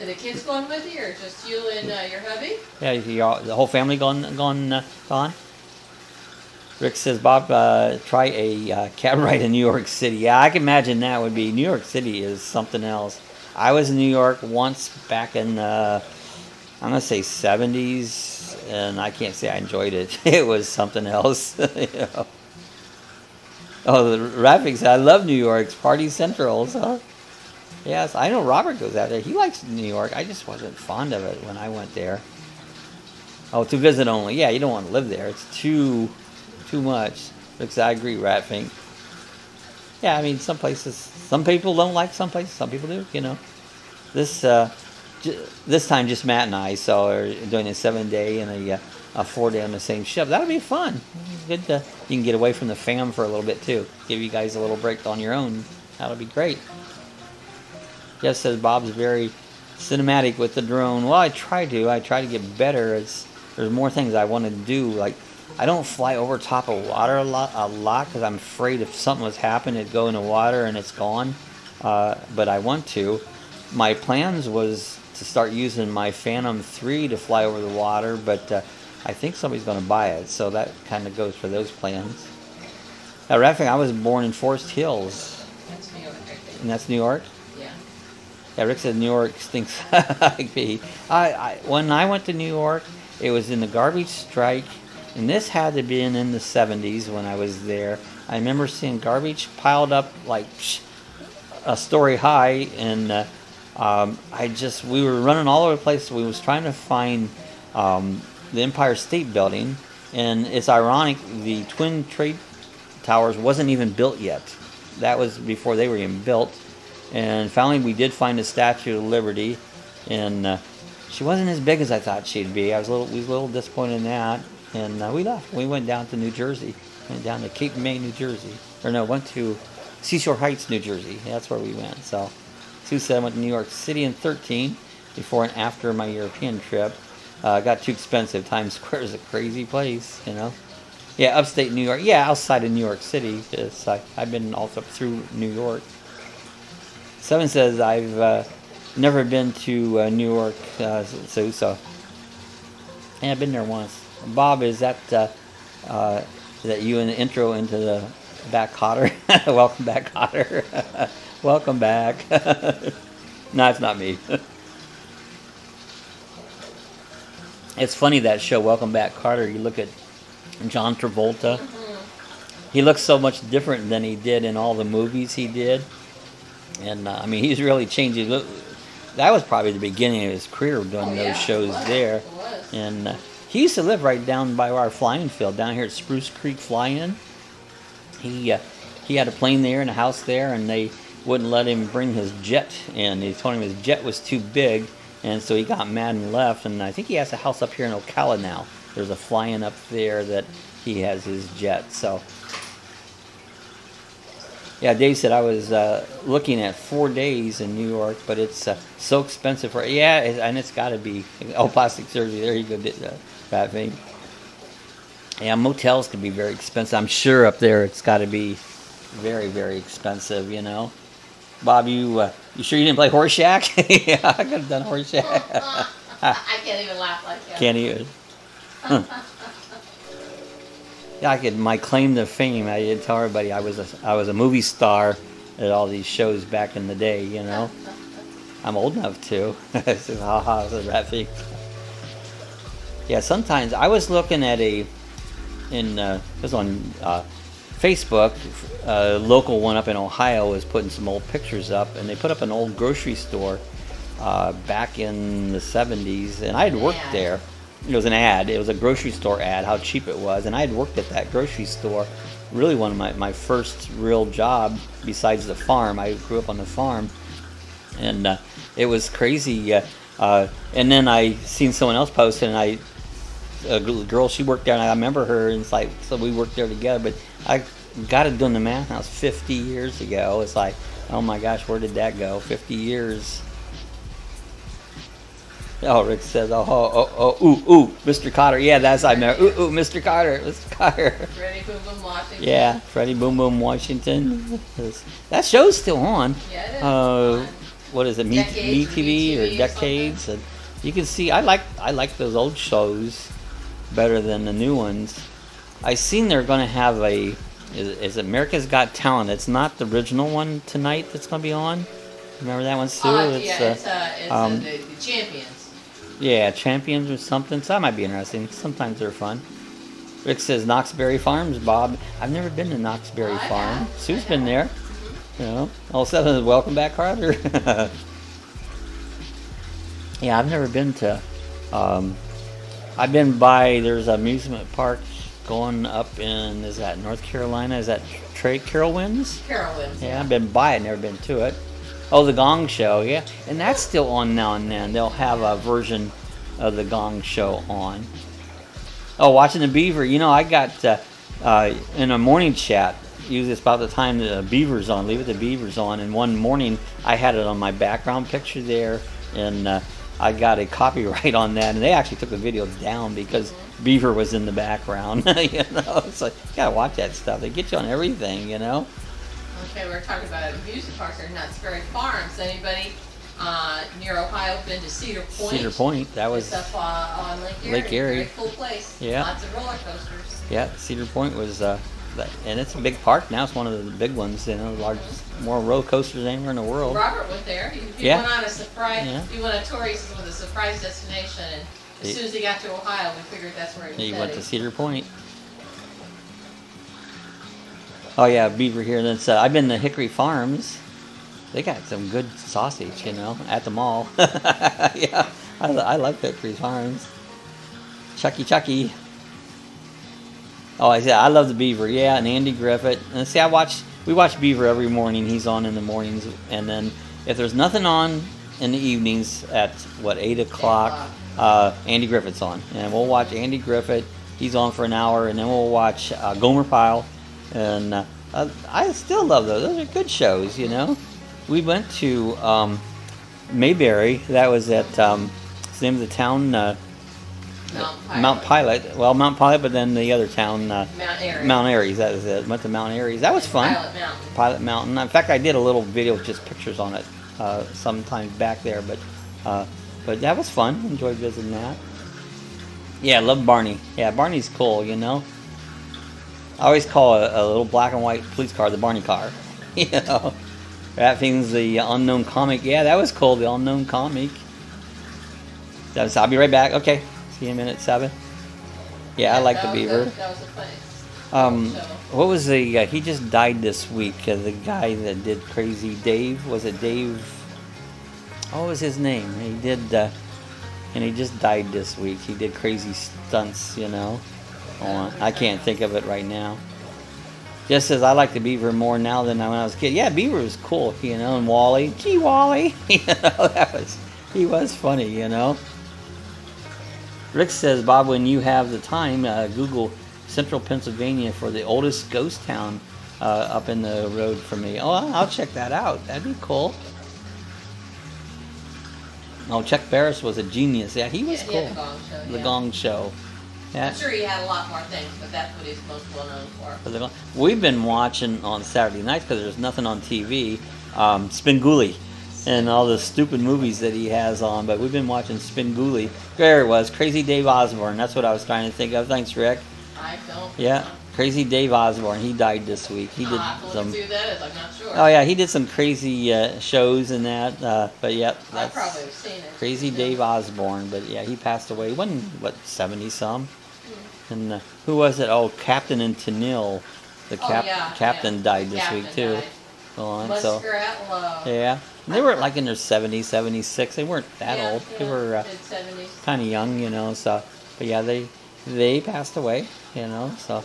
Are the kids going with you, or just you and your hubby? Yeah, the whole family gone. Rick says, Bob, try a cab ride in New York City. Yeah, I can imagine that would be. New York City is something else. I was in New York once back in, I'm going to say 70s, and I can't say I enjoyed it. It was something else. Oh, the Rapid said, I love New York. It's Party Central. So. Yes, I know Robert goes out there. He likes New York. I just wasn't fond of it when I went there. Oh, to visit only. Yeah, you don't want to live there. It's too much. Because I agree, Ratfink. Yeah, I mean, some places, some people don't like some places, some people do, This time just Matt and I, so we're doing a 7-day and a 4-day on the same ship. That'll be fun. Good you can get away from the fam for a little bit, too. Give you guys a little break on your own. That'll be great. Jeff says Bob's very cinematic with the drone. Well, I try to get better. There's more things I want to do. Like, I don't fly over top of water a lot because I'm afraid if something was happening, it'd go in the water and it's gone. But I want to. My plans was to start using my Phantom 3 to fly over the water, but I think somebody's going to buy it, so that kind of goes for those plans. Now, Raffing, I was born in Forest Hills. That's New York, I think. And that's New York? Yeah, Rick said New York stinks like pee. When I went to New York, it was in the garbage strike, and this had to be in the 70s when I was there. I remember seeing garbage piled up like a story high, and we were running all over the place. We was trying to find the Empire State Building, and it's ironic, the Twin Trade Towers wasn't even built yet. That was before they were even built. And finally, we did find the Statue of Liberty, and she wasn't as big as I thought she'd be. We was a little disappointed in that, and we left. We went down to New Jersey, went down to Cape May, New Jersey, went to Seashore Heights, New Jersey. That's where we went. So, Sue said I went to New York City in 2013, before and after my European trip. Got too expensive. Times Square is a crazy place, Yeah, upstate New York. Yeah, outside of New York City. I've been also through New York. Seven says I've never been to New York, so yeah, I've been there once. Bob, is that you in the intro into the back Cotter? Welcome back, Cotter. Welcome back. No, it's not me. It's funny, that show, Welcome Back, Carter. You look at John Travolta. He looks so much different than he did in all the movies he did. And, he's really changed. That was probably the beginning of his career, doing those shows there. it was. And he used to live right down by our flying field, down here at Spruce Creek Fly-In. He had a plane there and a house there, and they wouldn't let him bring his jet in. They told him his jet was too big, and so he got mad and left. And I think he has a house up here in Ocala now. There's a Fly-In up there that he has his jet, so... Yeah, Dave said I was looking at 4 days in New York, but it's so expensive for and it's got to be plastic surgery. There you go, that thing. Yeah, motels can be very expensive. I'm sure up there it's got to be very, very expensive. Bob, you sure you didn't play Horse Shack? Yeah, I could have done Horse Shack. I can't even laugh like that. Can't even. Yeah, my claim to fame. I didn't tell everybody I was a movie star at all these shows back in the day. I'm old enough to. I said, haha, the rat feet. Yeah, sometimes I was looking at it was on Facebook. A local one up in Ohio was putting some old pictures up, and they put up an old grocery store back in the 70s, and I had worked there. It was an ad. It was a grocery store ad, how cheap it was, and I had worked at that grocery store. Really one of my first real job besides the farm. I grew up on the farm, and it was crazy. And then I seen someone else post it, and a girl, she worked there, and I remember her, and it's like, so we worked there together. But I got it doing the math, that was 50 years ago. It's like, oh my gosh, where did that go? 50 years. Oh, Rick says, ooh, Mr. Cotter. Yeah, that's, I remember. Ooh, Mr. Cotter, Mr. Cotter. Freddie Boom Boom Washington. Yeah, Freddie Boom Boom Washington. That show's still on. Yeah, it is. What is it, Me TV or Decades? And you can see, I like those old shows better than the new ones. I seen they're going to have is America's Got Talent. It's not the original one tonight that's going to be on. Remember that one, Sue? It's the Champions. Yeah, Champions or something. So that might be interesting. Sometimes they're fun. Rick says Knoxberry Farms, Bob. I've never been to Knoxberry Farm. Sue's been there. You know, all of a sudden, welcome back, Carter. Yeah, I've never been to. I've been by. There's an amusement park going up in. Is that North Carolina? Is that Carowinds? Carowinds. Yeah, I've been by it. Never been to it. Oh, the Gong Show, yeah. And that's still on now and then. They'll have a version of the Gong Show on. Oh, watching the beaver. You know, I got in a morning chat, usually it's about the time the beaver's on, leave it the beaver's on. And one morning, I had it on my background picture there, and I got a copyright on that. And they actually took the video down because beaver was in the background. You know, it's like, you gotta watch that stuff. They get you on everything, you know. Okay, we're talking about amusement parks or Knoxberry Farms. Anybody near Ohio been to Cedar Point? Cedar Point, that was up on Lake Erie. Lake Erie. Very cool place. Yeah. Lots of roller coasters. Yeah, Cedar Point was, and it's a big park now. It's one of the big ones, you know, largest, more roller coasters than anywhere in the world. Robert went there. He went on a surprise. Yeah. He went on a tour. He says, with a surprise destination, and as soon as he got to Ohio, we figured that's where he was heading. Went to Cedar Point. Oh yeah, beaver here. That's I've been to Hickory Farms. They got some good sausage, you know, at the mall. Yeah, I like Hickory Farms. Chucky. Oh, I love the beaver. Yeah, and Andy Griffith. And see, we watch Beaver every morning. He's on in the mornings, and then if there's nothing on in the evenings at 8 o'clock, Andy Griffith's on, and we'll watch Andy Griffith. He's on for an hour, and then we'll watch Gomer Pyle. And I still love those. Those are good shows, you know. We went to Mayberry. That was at the name of the town. Mount Pilot. Well, Mount Pilot, but then the other town. Mount Airy. Mount Airy. That was it. Went to Mount Airy. That was fun. Pilot Mountain. In fact, I did a little video with just pictures on it sometime back there. But that was fun. Enjoyed visiting that. Yeah, I love Barney. Yeah, Barney's cool, you know. I always call a little black and white police car the Barney car. You know, that thing's the Unknown Comic. Yeah, that was cool. The Unknown Comic. I'll be right back. Okay, see you in a minute. 7. Yeah, I like the beaver. That was a funny. What was the? He just died this week. The guy that did Crazy Dave. Was it Dave? What was his name? He did, and he just died this week. He did Crazy Stunts. You know. I can't think of it right now. Just as I like the beaver more now than when I was a kid. Yeah, beaver was cool, you know, and Wally. Gee, Wally. You know, he was funny, you know. Rick says, Bob, when you have the time, Google Central Pennsylvania for the oldest ghost town up in the road from me. Oh, I'll check that out. That'd be cool. Oh, Chuck Barris was a genius. Yeah, he was cool. He had the Gong Show. The Gong Show. Yeah. I'm sure he had a lot more things, but that's what he's most well known for. We've been watching on Saturday nights because there's nothing on TV. Spinguli and all the stupid movies that he has on, but we've been watching Spinguli. There it was, Crazy Dave Osborne. That's what I was trying to think of. Thanks, Rick. I don't. Yeah, Crazy Dave Osborne, he died this week. He did I'll have to look some. and see who that is. I'm not sure. Oh yeah, he did some crazy shows and that. But yeah, I that's probably have seen it. Crazy Yeah. Dave Osborne. But yeah, he passed away. He wasn't what 70 some? And who was it? Oh, Captain and Tennille. The captain died this Captain week too. died. Go on, so Muskrat Love. yeah, and they were like in their 70s, 76. They weren't that old. They were mid-70s. kind of young, you know. So, but yeah, they passed away, you know. So,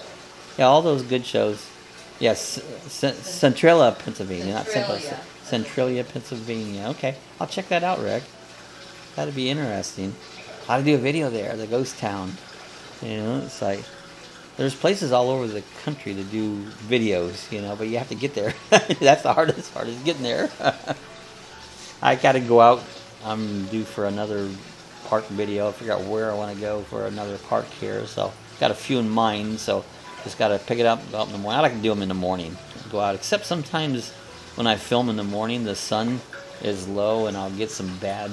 yeah, all those good shows. Yes, Centralia, Pennsylvania, not Centralia. Centralia, Pennsylvania. Okay, I'll check that out, Rick. That'd be interesting. How to do a video there, the ghost town. You know, it's like there's places all over the country to do videos, you know, but you have to get there. That's the hardest part is getting there. I got to go out. I'm due for another park video. I figure out where I want to go for another park here. So got a few in mind. So just got to pick it up, go out in the morning. I like to do them in the morning. Go out, except sometimes when I film in the morning, the sun is low and I'll get some bad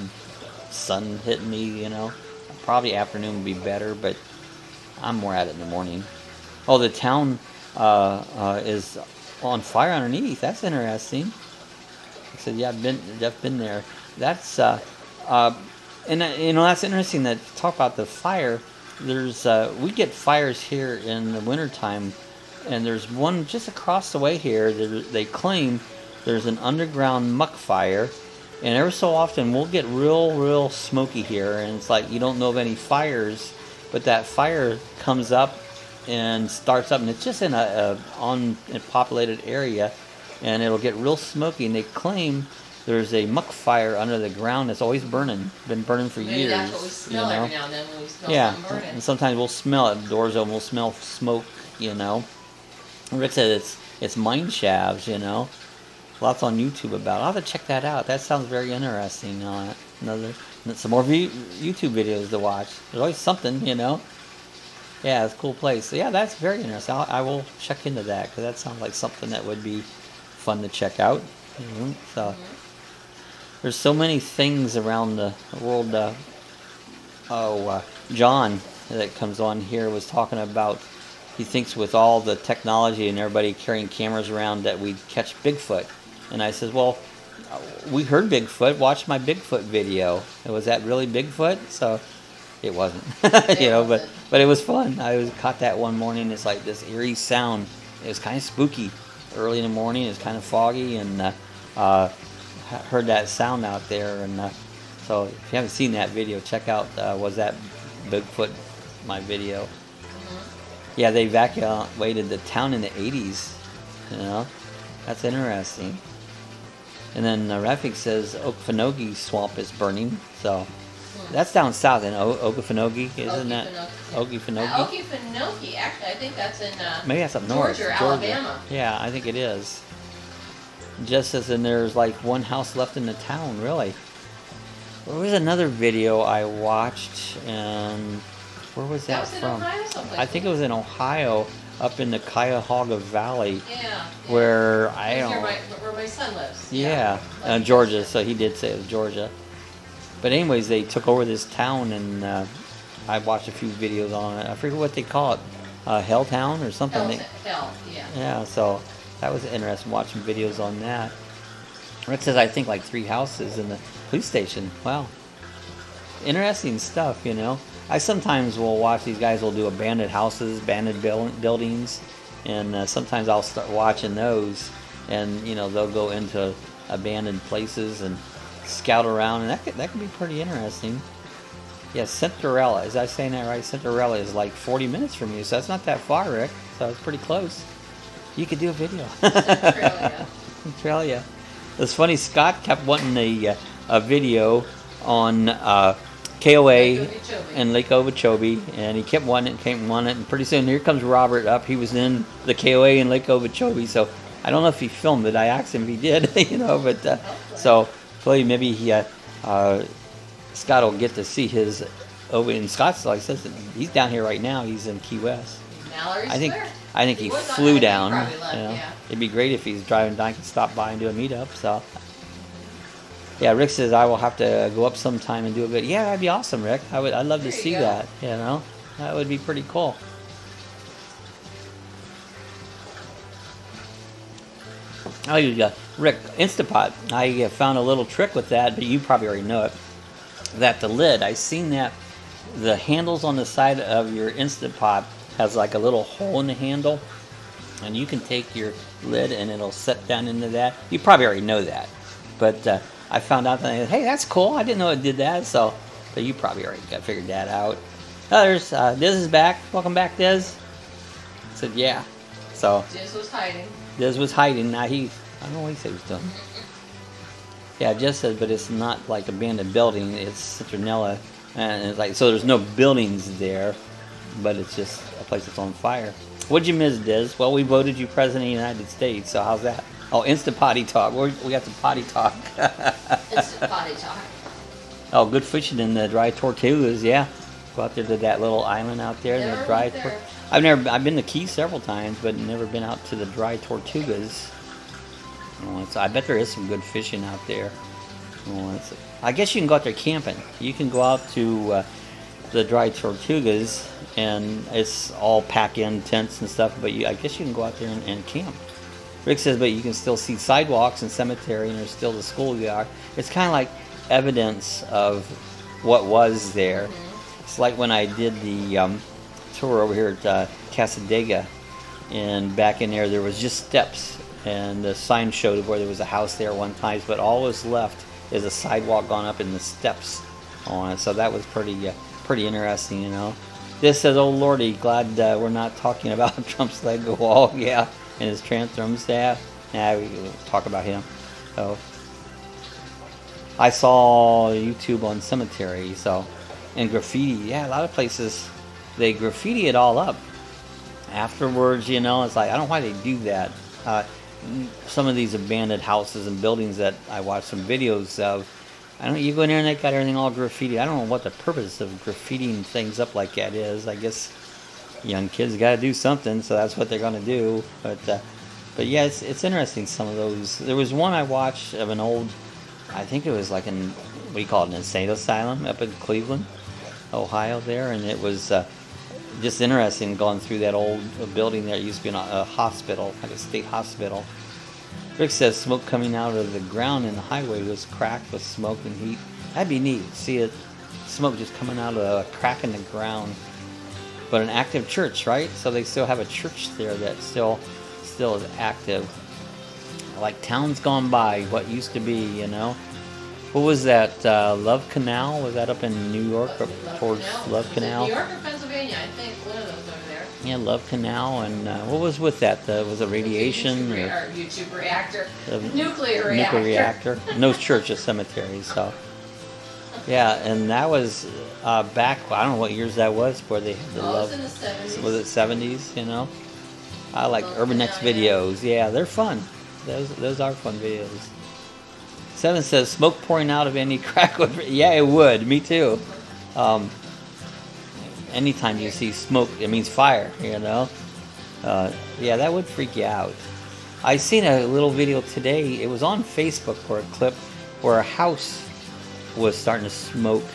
sun hitting me, you know. Probably afternoon would be better, but I'm more at it in the morning. Oh, the town is on fire underneath. That's interesting. I said, yeah, I've been there. That's and you know, that's interesting that talk about the fire. There's we get fires here in the wintertime, and there's one just across the way here. They claim there's an underground muck fire, and every so often we'll get real smoky here, and it's like you don't know of any fires, but that fire comes up and starts up, and it's just in a unpopulated area, and it'll get real smoky, and they claim there's a muck fire under the ground that's always burning, been burning for Maybe years. that's what we smell you know? every now and then when we smell something burning. And sometimes we'll smell it, doors open, we'll smell smoke, you know. Rick said it's mine shafts, you know. Lots on YouTube about it. I'll have to check that out. That sounds very interesting. Some more YouTube videos to watch. There's always something, you know. Yeah, it's a cool place. So yeah, that's very interesting. I will check into that because that sounds like something that would be fun to check out. So there's so many things around the world. John that comes on here was talking about. He thinks with all the technology and everybody carrying cameras around that we'd catch Bigfoot. And I says, well, we heard Bigfoot. Watch my Bigfoot video. Was that really Bigfoot? So it wasn't, you know, but it was fun. I caught that one morning. It's like this eerie sound. It was kind of spooky. Early in the morning, it's kind of foggy, and heard that sound out there. And so if you haven't seen that video, check out Was That Bigfoot, my video. Yeah, they evacuated the town in the 80s, you know. That's interesting. And then Rafik says Okefenokee swamp is burning, so that's down south in Okefenokee, isn't that? Okefenokee. Okefenokee, actually, I think that's in maybe that's up north. Georgia, Alabama. Yeah, I think it is. Just as in there's like one house left in the town, really. There was another video I watched, and where was that from? In Ohio someplace. I think it was in Ohio, up in the Cuyahoga Valley. Yeah. Where where my son lives. Yeah, Georgia. So he did say it was Georgia. But anyways, they took over this town, and I watched a few videos on it. I forget what they call it, Helltown or something. Hell, yeah. Yeah, so that was interesting watching videos on that. Rick says I think like 3 houses in the police station. Wow, interesting stuff, you know. I sometimes will watch these guys will do abandoned houses, abandoned buildings, and sometimes I'll start watching those, and you know they'll go into abandoned places and scout around, and that could be pretty interesting. Yeah, Cinderella, is I saying that right? Cinderella is like 40 minutes from you, so that's not that far, Rick. So it's pretty close. You could do a video. Centralia. It's funny. Scott kept wanting a video on KOA and Lake Okeechobee, and he kept wanting it, and pretty soon here comes Robert up. He was in the KOA and Lake Okeechobee, so I don't know if he filmed it. I asked him if he did, you know, but so hopefully maybe Scott will get to see his over in Scott's. Like I said, he's down here right now. He's in Key West. I think he flew down. Left, you know, yeah. It'd be great if he's driving down, can stop by and do a meetup. So. Yeah, Rick says I will have to go up sometime and do a video. Yeah, that'd be awesome, Rick. I'd love to see that. You know, that would be pretty cool. Oh, Rick, Instapot. I found a little trick with that, but you probably already know it. That the lid, I seen that the handles on the side of your Instapot has like a little hole in the handle, and you can take your lid and it'll set down into that. You probably already know that, but I found out that, hey, that's cool. I didn't know it did that. So, but you probably already got figured that out. Others, Diz is back. Welcome back, Diz. I said, yeah. So Diz was hiding. Diz was hiding. Now I don't know what he said he was doing. Yeah, Jess said, but it's not like abandoned building. It's citronella, and it's like, so there's no buildings there, but it's just a place that's on fire. What'd you miss, Diz? Well, we voted you president of the United States, so how's that? Oh, instant potty talk. We got the potty talk. Instant potty talk. Oh, good fishing in the dry tortugas, yeah. Go out there to that little island out there. Never The dry went there. I've been to Keys several times, but never been out to the dry tortugas. Oh, I bet there is some good fishing out there. Oh, I guess you can go out there camping. You can go out to the dry tortugas, and it's all pack-in tents and stuff, but I guess you can go out there and camp. Rick says, but you can still see sidewalks and cemetery, and there's still the schoolyard. It's kind of like evidence of what was there. It's like when I did the tour over here at Casadega, and back in there was just steps, and the sign showed where there was a house there one time, but all was left is a sidewalk gone up and the steps on it. So that was pretty interesting, you know. This says, oh lordy, glad we're not talking about Trump's Lego wall, yeah, and his tantrums. Yeah, we will talk about him. So I saw YouTube on cemetery, so, and graffiti. Yeah, a lot of places they graffiti it all up afterwards, you know. It's like, I don't know why they do that. Some of these abandoned houses and buildings that I watched some videos of, you go in there and they got everything all graffiti. I don't know what the purpose of graffitiing things up like that is. I guess young kids got to do something, so that's what they're going to do. But yeah, it's interesting, some of those. There was one I watched of an old, I think it was like an, what do you call it, an insane asylum up in Cleveland, Ohio there, and it was just interesting going through that old building there. It used to be a hospital, like a state hospital. Rick says smoke coming out of the ground in the highway was cracked with smoke and heat. That'd be neat. See it, smoke just coming out of a crack in the ground. But an active church, right? So they still have a church there that still is active. Like towns gone by, what used to be, you know. What was that? Love Canal? Was that up in New York or towards Love Canal? New York or Pennsylvania? I think one of those over there. Yeah, Love Canal, and what was with that? Was it radiation? YouTube reactor. Nuclear Nuclear reactor. No church, a cemetery. So, yeah, and that was back, I don't know what years that was, where they had the Love. It was in the 70s. Was it 70s, you know? I like Urban X videos. Yeah, they're fun. Those are fun videos. Seven says, smoke pouring out of any crack would... Yeah, it would. Me too. Anytime you see smoke, it means fire, you know? Yeah, that would freak you out. I seen a little video today. It was on Facebook for a clip where a house was starting to smoke,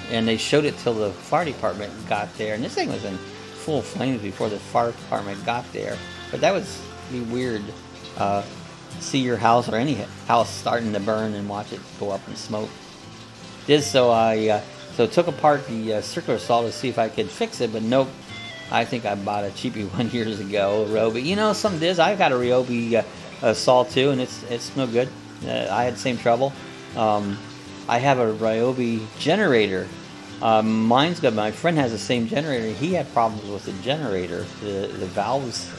and they showed it till the fire department got there. And this thing was in full flames before the fire department got there. But that would be weird. See your house or any house starting to burn and watch it go up in smoke. So I took apart the circular saw to see if I could fix it, but nope. I think I bought a cheapy one years ago, a Ryobi. You know, some Diz, I've got a Ryobi saw too, and it's no good. I had the same trouble. I have a Ryobi generator. Mine's good. My friend has the same generator. He had problems with the generator. The valves,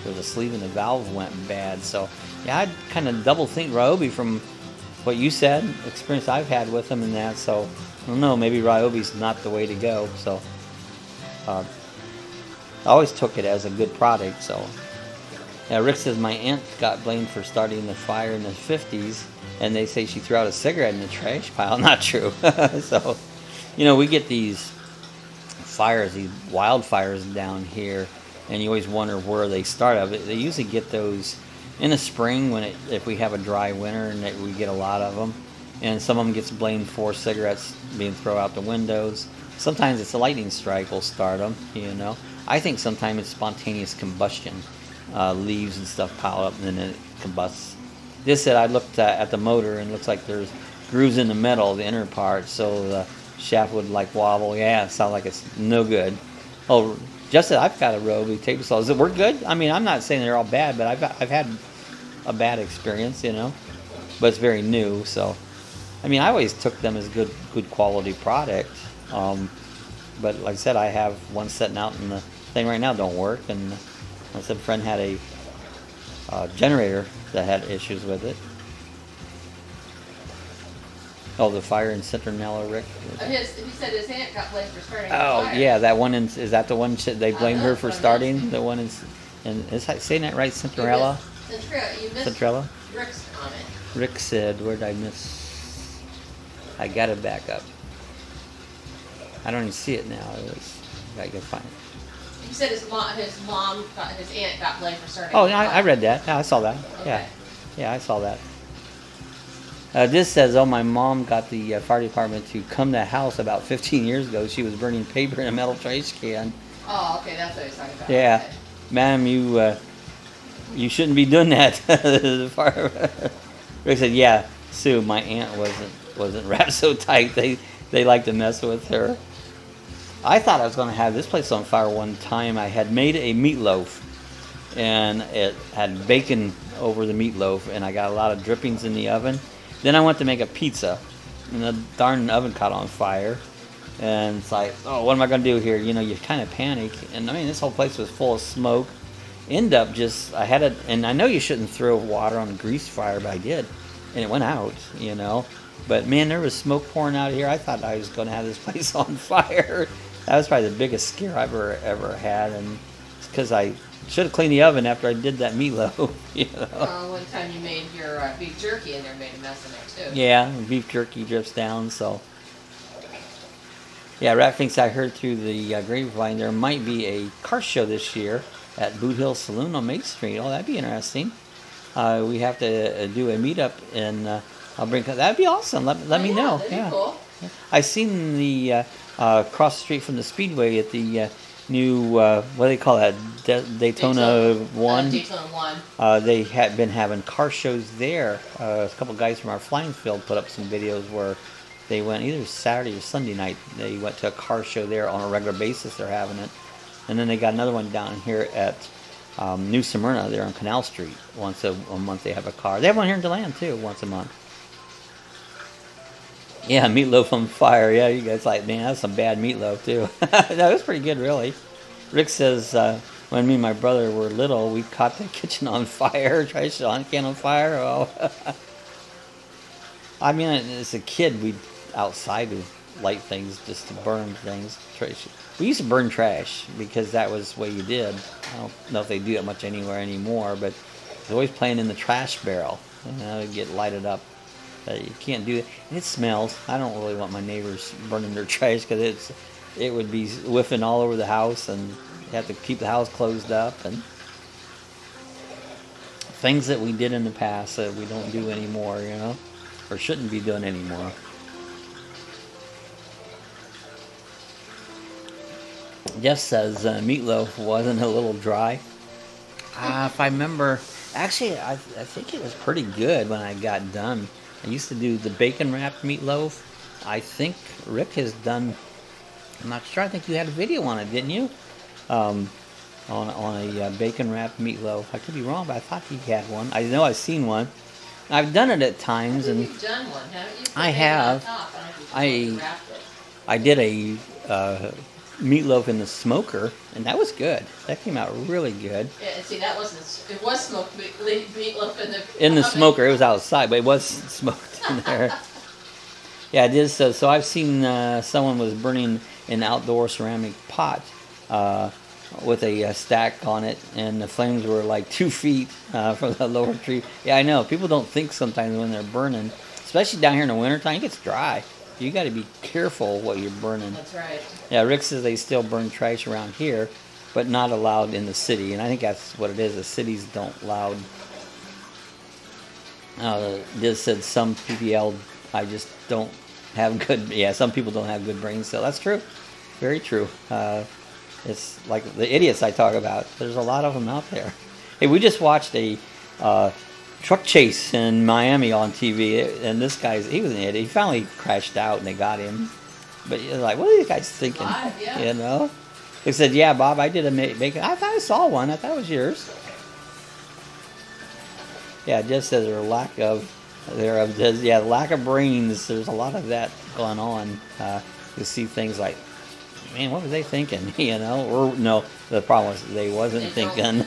where the sleeve and the valve went bad. So yeah, I'd kind of double think Ryobi from what you said, experience I've had with them and that. So I don't know, maybe Ryobi's not the way to go. So I always took it as a good product. So yeah, Rick says my aunt got blamed for starting the fire in the 50s, and they say she threw out a cigarette in the trash pile. Not true. So, you know, we get these fires, these wildfires down here, and you always wonder where they start of it. They usually get those in the spring if we have a dry winter, and we get a lot of them. And some of them gets blamed for cigarettes being thrown out the windows. Sometimes it's a lightning strike will start them, you know. I think sometimes it's spontaneous combustion. Leaves and stuff pile up, and then it combusts This said I looked at the motor and it looks like there's grooves in the metal, the inner part, so the shaft would like wobble. Yeah, it sounds like it's no good. Oh, just said I've got a Roby tape saw. Does it work good? I mean, I'm not saying they're all bad, but I've had a bad experience, you know. But it's very new, so I mean, I always took them as good quality product. But like I said, I have one sitting out in the thing right now, don't work, and I said a friend had a generator that had issues with it. Oh, the fire in Citronella, Rick. He said his aunt got blamed for starting. Oh, the fire. yeah, that one is that the one they blamed her for starting? The one is that saying that right? Cinderella? You missed Cinderella? Rick's comment. Rick said, where did I miss? I got it back up. I don't even see it now. I gotta find it. He said his aunt got blamed for starting. Oh, the I fire. read that. Yeah, I saw that. Okay. Yeah, I saw that. This says, oh, my mom got the fire department to come to the house about 15 years ago. She was burning paper in a metal trash can. Oh, okay, that's what he's talking about. Yeah, Okay. ma'am, you shouldn't be doing that. The fire. Rick said, yeah, Sue, my aunt wasn't wrapped so tight. They like to mess with her. I thought I was going to have this place on fire one time. I had made a meatloaf, and it had bacon over the meatloaf, and I got a lot of drippings in the oven. Then I went to make a pizza, and the darn oven caught on fire. And it's like, oh, what am I going to do here? You know, you kind of panic. And I mean, this whole place was full of smoke. End up I had it, and I know you shouldn't throw water on a grease fire, but I did. And it went out, you know. But man, there was smoke pouring out here. I thought I was going to have this place on fire. That was probably the biggest scare I've ever had. And it's because I should have cleaned the oven after I did that meatloaf, you know. One time you made your beef jerky and there made a mess in there too. Yeah, beef jerky drips down, so. Yeah, Rat thinks I heard through the grapevine there might be a car show this year at Boot Hill Saloon on Main Street. Oh, that'd be interesting. We have to do a meetup, and I'll bring. That'd be awesome. Let me know. That'd Yeah, be cool. I seen the across the street from the Speedway at the new what do they call that? Daytona 1. Daytona 1. They had been having car shows there. A couple guys from our flying field put up some videos where they went either Saturday or Sunday night. They went to a car show there on a regular basis. They're having it, and then they got another one down here at New Smyrna. There on Canal Street. Once a month they have a car. They have one here in DeLand too. Once a month. Yeah, meatloaf on fire. Yeah, you guys like, man, that's some bad meatloaf too. That was pretty good, really. Rick says, when me and my brother were little, we caught the kitchen on fire, trash can on fire. Oh. I mean, as a kid, we'd outside light things just to burn things. Trash. We used to burn trash because that was what you did. I don't know if they do that much anywhere anymore, but it was always playing in the trash barrel. You know, it'd get lighted up. You can't do it. It smells. I don't really want my neighbors burning their trash because it would be whiffing all over the house, and you have to keep the house closed up. And things that we did in the past that we don't do anymore, you know, or shouldn't be doing anymore. Jeff says meatloaf wasn't a little dry. If I remember, actually, I think it was pretty good when I got done. I used to do the bacon wrapped meatloaf. I think Rick has done. I'm not sure. I think you had a video on it, didn't you? On a bacon wrapped meatloaf. I could be wrong, but I thought he had one. I know I've seen one. I've done it at times, and You've done one, haven't you? I have. I did a meatloaf in the smoker, and that was good. That came out really good. Yeah, and see, that wasn't. It was smoked meatloaf in the oven. smoker. It was outside, but it was smoked in there. Yeah, it is. So I've seen someone was burning an outdoor ceramic pot with a stack on it, and the flames were like 2 feet from the lower tree. Yeah, I know. People don't think sometimes when they're burning, especially down here in the wintertime, it gets dry. You got to be careful what you're burning. That's right. Yeah, Rick says they still burn trash around here, but not allowed in the city. And I think that's what it is. The cities don't allow. This said some PPL, I just don't have good. Yeah, some people don't have good brain cells. That's true. Very true. It's like the idiots I talk about. There's a lot of them out there. Hey, we just watched a truck chase in Miami on TV, and this guy's, he was an idiot. He finally crashed out, and they got him. But you're like, what are you guys thinking? Live, yeah. You know? He said, yeah, Bob, I did a bacon. I thought I saw one. I thought it was yours. Yeah, just says there lack of brains. There's a lot of that going on. You see things like, man, what were they thinking? You know, or no, the problem was they wasn't thinking.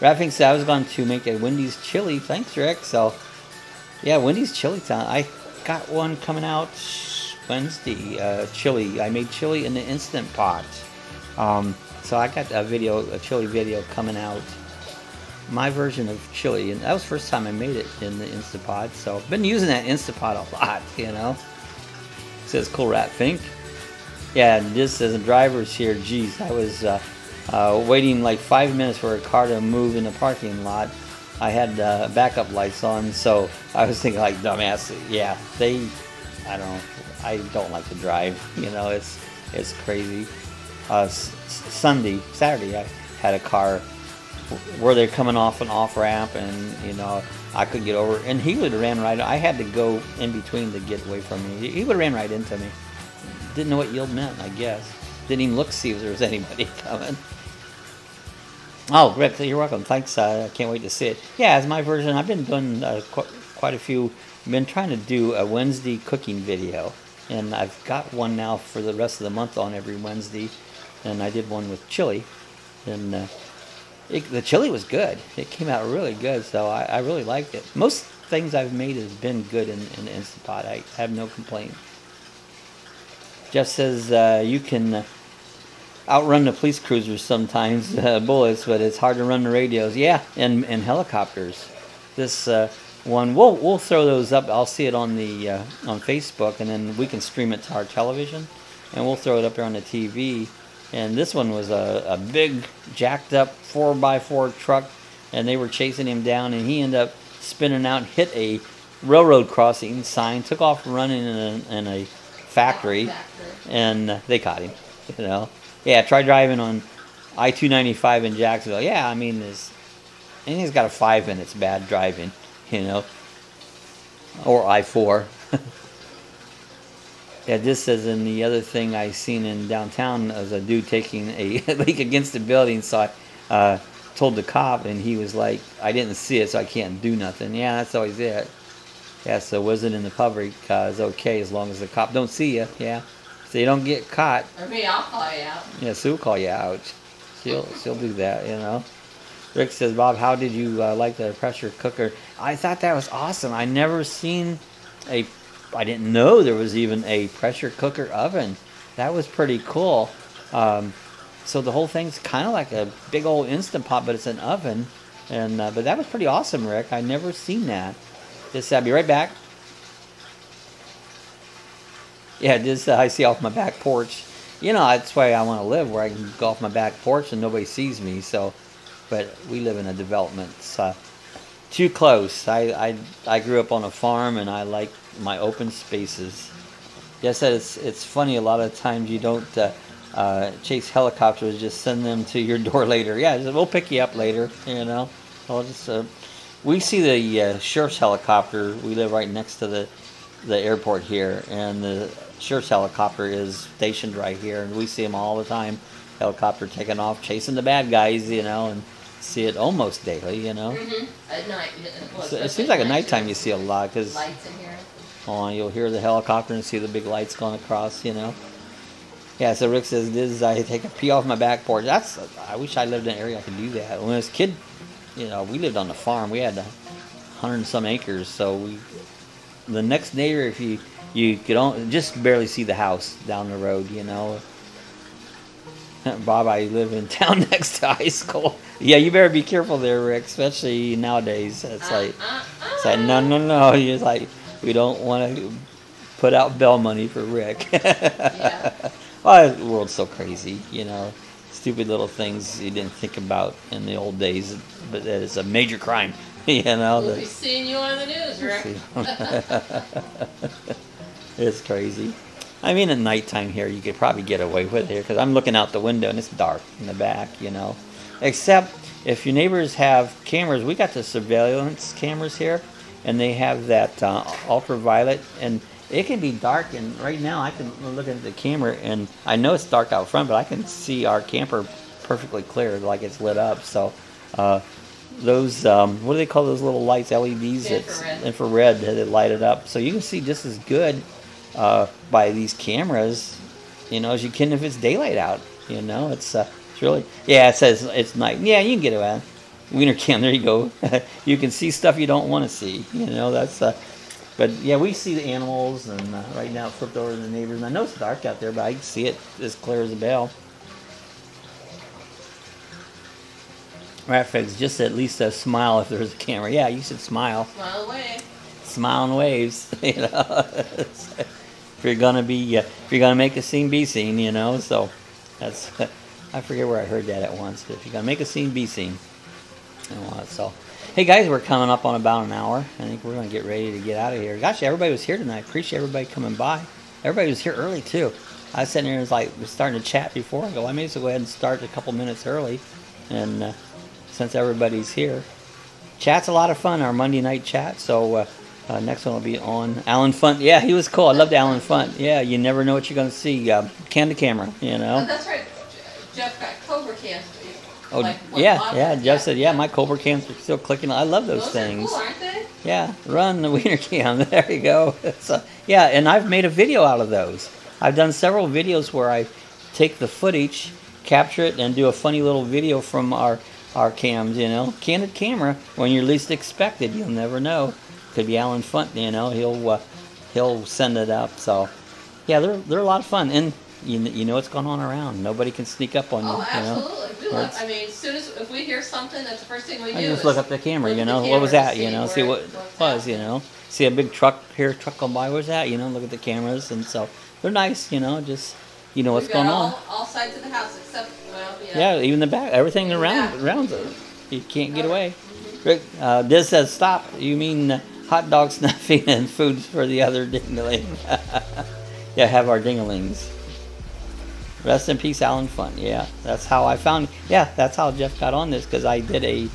Rapping said I was going to make a Wendy's chili. Thanks, Rick. So, yeah, Wendy's chili time. I got one coming out Wednesday. Chili. I made chili in the Instant Pot. So I got a chili video coming out. My version of chili, and that was the first time I made it in the Instant Pot. So I've been using that Instant Pot a lot. You know. It says Cool Rat Fink. Yeah, and this says the driver's here. Geez, I was waiting like 5 minutes for a car to move in the parking lot. I had backup lights on, so I was thinking like, dumbass. Yeah, I don't like to drive. You know, it's crazy. Saturday, I had a car where they're coming off an off ramp, and you know I couldn't get over, and he would have ran right. I had to go in between to get away from me. He would have ran right into me. Didn't know what yield meant, I guess. Didn't even look to see if there was anybody coming. Oh, Rick, you're welcome. Thanks. I can't wait to see it. Yeah, it's my version. I've been doing quite a few. I've been trying to do a Wednesday cooking video, and I've got one now for the rest of the month on every Wednesday. And I did one with chili, and the chili was good. It came out really good, so I really liked it. Most things I've made has been good in the Instant Pot. I have no complaint. Jeff says you can outrun the police cruisers sometimes, bullets, but it's hard to run the radios. Yeah, and helicopters. This one, we'll throw those up. I'll see it on the on Facebook, and then we can stream it to our television, and we'll throw it up there on the TV. And this one was a big, jacked up 4x4 truck, and they were chasing him down, and he ended up spinning out, hit a railroad crossing sign, took off running in a factory, and they caught him. You know, yeah. Try driving on I-295 in Jacksonville. Yeah, I mean, anything's got a 5 in it's bad driving. You know, or I-4. Yeah, this says, and the other thing I seen in downtown was a dude taking a leak against the building, so I told the cop, and he was like, I didn't see it, so I can't do nothing. Yeah, that's always it. Yeah, so was it in the public? It's okay as long as the cop don't see you. Yeah, so you don't get caught. Or me, I'll call you out. Yeah, Sue will call you out. She'll do that, you know. Rick says, Bob, how did you like the pressure cooker? I thought that was awesome. I never seen I didn't know there was even a pressure cooker oven. That was pretty cool. So the whole thing's kind of like a big old Instant Pot, but it's an oven. And but that was pretty awesome, Rick. I never seen that. Just I'll be right back. Yeah, just I see off my back porch. You know, that's why I want to live, where I can go off my back porch and nobody sees me. So, but we live in a development. So too close. I grew up on a farm, and I like my open spaces. Yes, it's funny. A lot of times you don't chase helicopters; just send them to your door later. Yeah, we'll pick you up later. You know, I'll just we see the sheriff's helicopter. We live right next to the airport here, and the sheriff's helicopter is stationed right here, and we see them all the time. Helicopter taking off, chasing the bad guys. You know, and see it almost daily, you know. At night. Well, So it seems like at nighttime you see a lot, because lights in here. you'll hear the helicopter and see the big lights going across, you know. Yeah, so Rick says, this I take a pee off my back porch. I wish I lived in an area I could do that. When I was a kid, you know, we lived on the farm. We had 100 and some acres, so the next neighbor, if you could just barely see the house down the road, you know. Bob, I live in town next to high school. Yeah, you better be careful there, Rick, especially nowadays. It's like no. You're like, we don't want to put out bail money for Rick. Yeah. Well, the world's so crazy, you know. Stupid little things you didn't think about in the old days, but that is a major crime, you know. We'll be seeing you on the news, Rick. It's crazy. I mean, at nighttime here, you could probably get away with it, because I'm looking out the window and it's dark in the back, you know. Except if your neighbors have cameras, we got the surveillance cameras here, and they have that ultraviolet, and it can be dark. And right now, I can look at the camera, and I know it's dark out front, but I can see our camper perfectly clear, like it's lit up. So those what do they call those little lights? LEDs. Infrared that light it up, so you can see just as good by these cameras, as you can if it's daylight out. It's really, it says it's night. Yeah, you can get away. Wiener cam, there you go. You can see stuff you don't want to see. That's but yeah, we see the animals, and right now it flipped over to the neighbors, and I know it's dark out there, but I can see it as clear as a bell. Ratfix, just at least a smile if there's a camera. Yeah, you should smile. Smile away. Smile and waves. If you're gonna make a scene, be seen. So that's I forget where I heard that at once. But if you're gonna make a scene, be seen. So, hey guys, we're coming up on about an hour. I think we're gonna get ready to get out of here. Gosh, everybody was here tonight. Appreciate everybody coming by. Everybody was here early too. I was sitting there and was starting to chat before. I go, I may as well go ahead and start a couple minutes early, and since everybody's here, chat's a lot of fun. Our Monday night chat. So next one will be on Alan Funt. Yeah, he was cool. I loved Alan Funt. Yeah, you never know what you're gonna see. Can to camera. Oh, that's right. Jeff got Cobra cams. Oh, yeah. Jeff said, yeah, my Cobra cams are still clicking. I love those things. Those are cool, aren't they? Yeah, run the Wiener cam. There you go. So, yeah, and I've made a video out of those. I've done several videos where I take the footage, capture it, and do a funny little video from our cams, Candid camera, when you're least expected. You'll never know. Could be Alan Funt, he'll send it up. So, yeah, they're a lot of fun. And you know what's going on around. Nobody can sneak up on you. Oh, absolutely. I mean, as soon as if we hear something, that's the first thing we do. Just look up the camera. What was that? See what it was. See a big truck going by. Where's that? Look at the cameras, and so they're nice. Just what's going on. All sides of the house except Yeah, even the back. Everything around it. You can't get away. Rick, this says stop. You mean hot dog snuffing and foods for the other dingling? Yeah, have our dinglings. Rest in peace, Alan Funt. Yeah, that's how I found. Yeah, that's how Jeff got on this, because I did a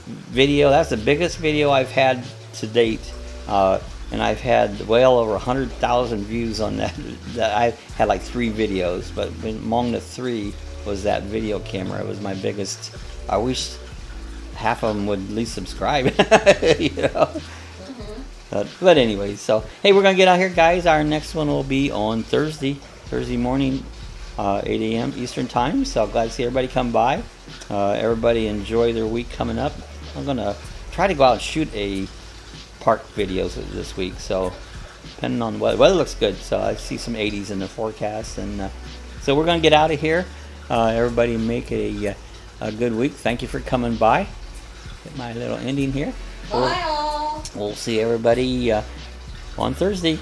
video. That's the biggest video I've had to date, and I've had well over 100,000 views on that. I had like 3 videos, but among the 3 was that video camera. It was my biggest. I wish half of them would at least subscribe. But anyway, so hey, we're gonna get out here, guys. Our next one will be on Thursday morning. 8 a.m. Eastern Time. So glad to see everybody come by. Everybody enjoy their week coming up. I'm going to try to go out and shoot a park videos this week. So depending on weather looks good. So I see some 80s in the forecast. And so we're going to get out of here. Everybody make a good week. Thank you for coming by. Get my little ending here. Bye all. We'll see everybody on Thursday.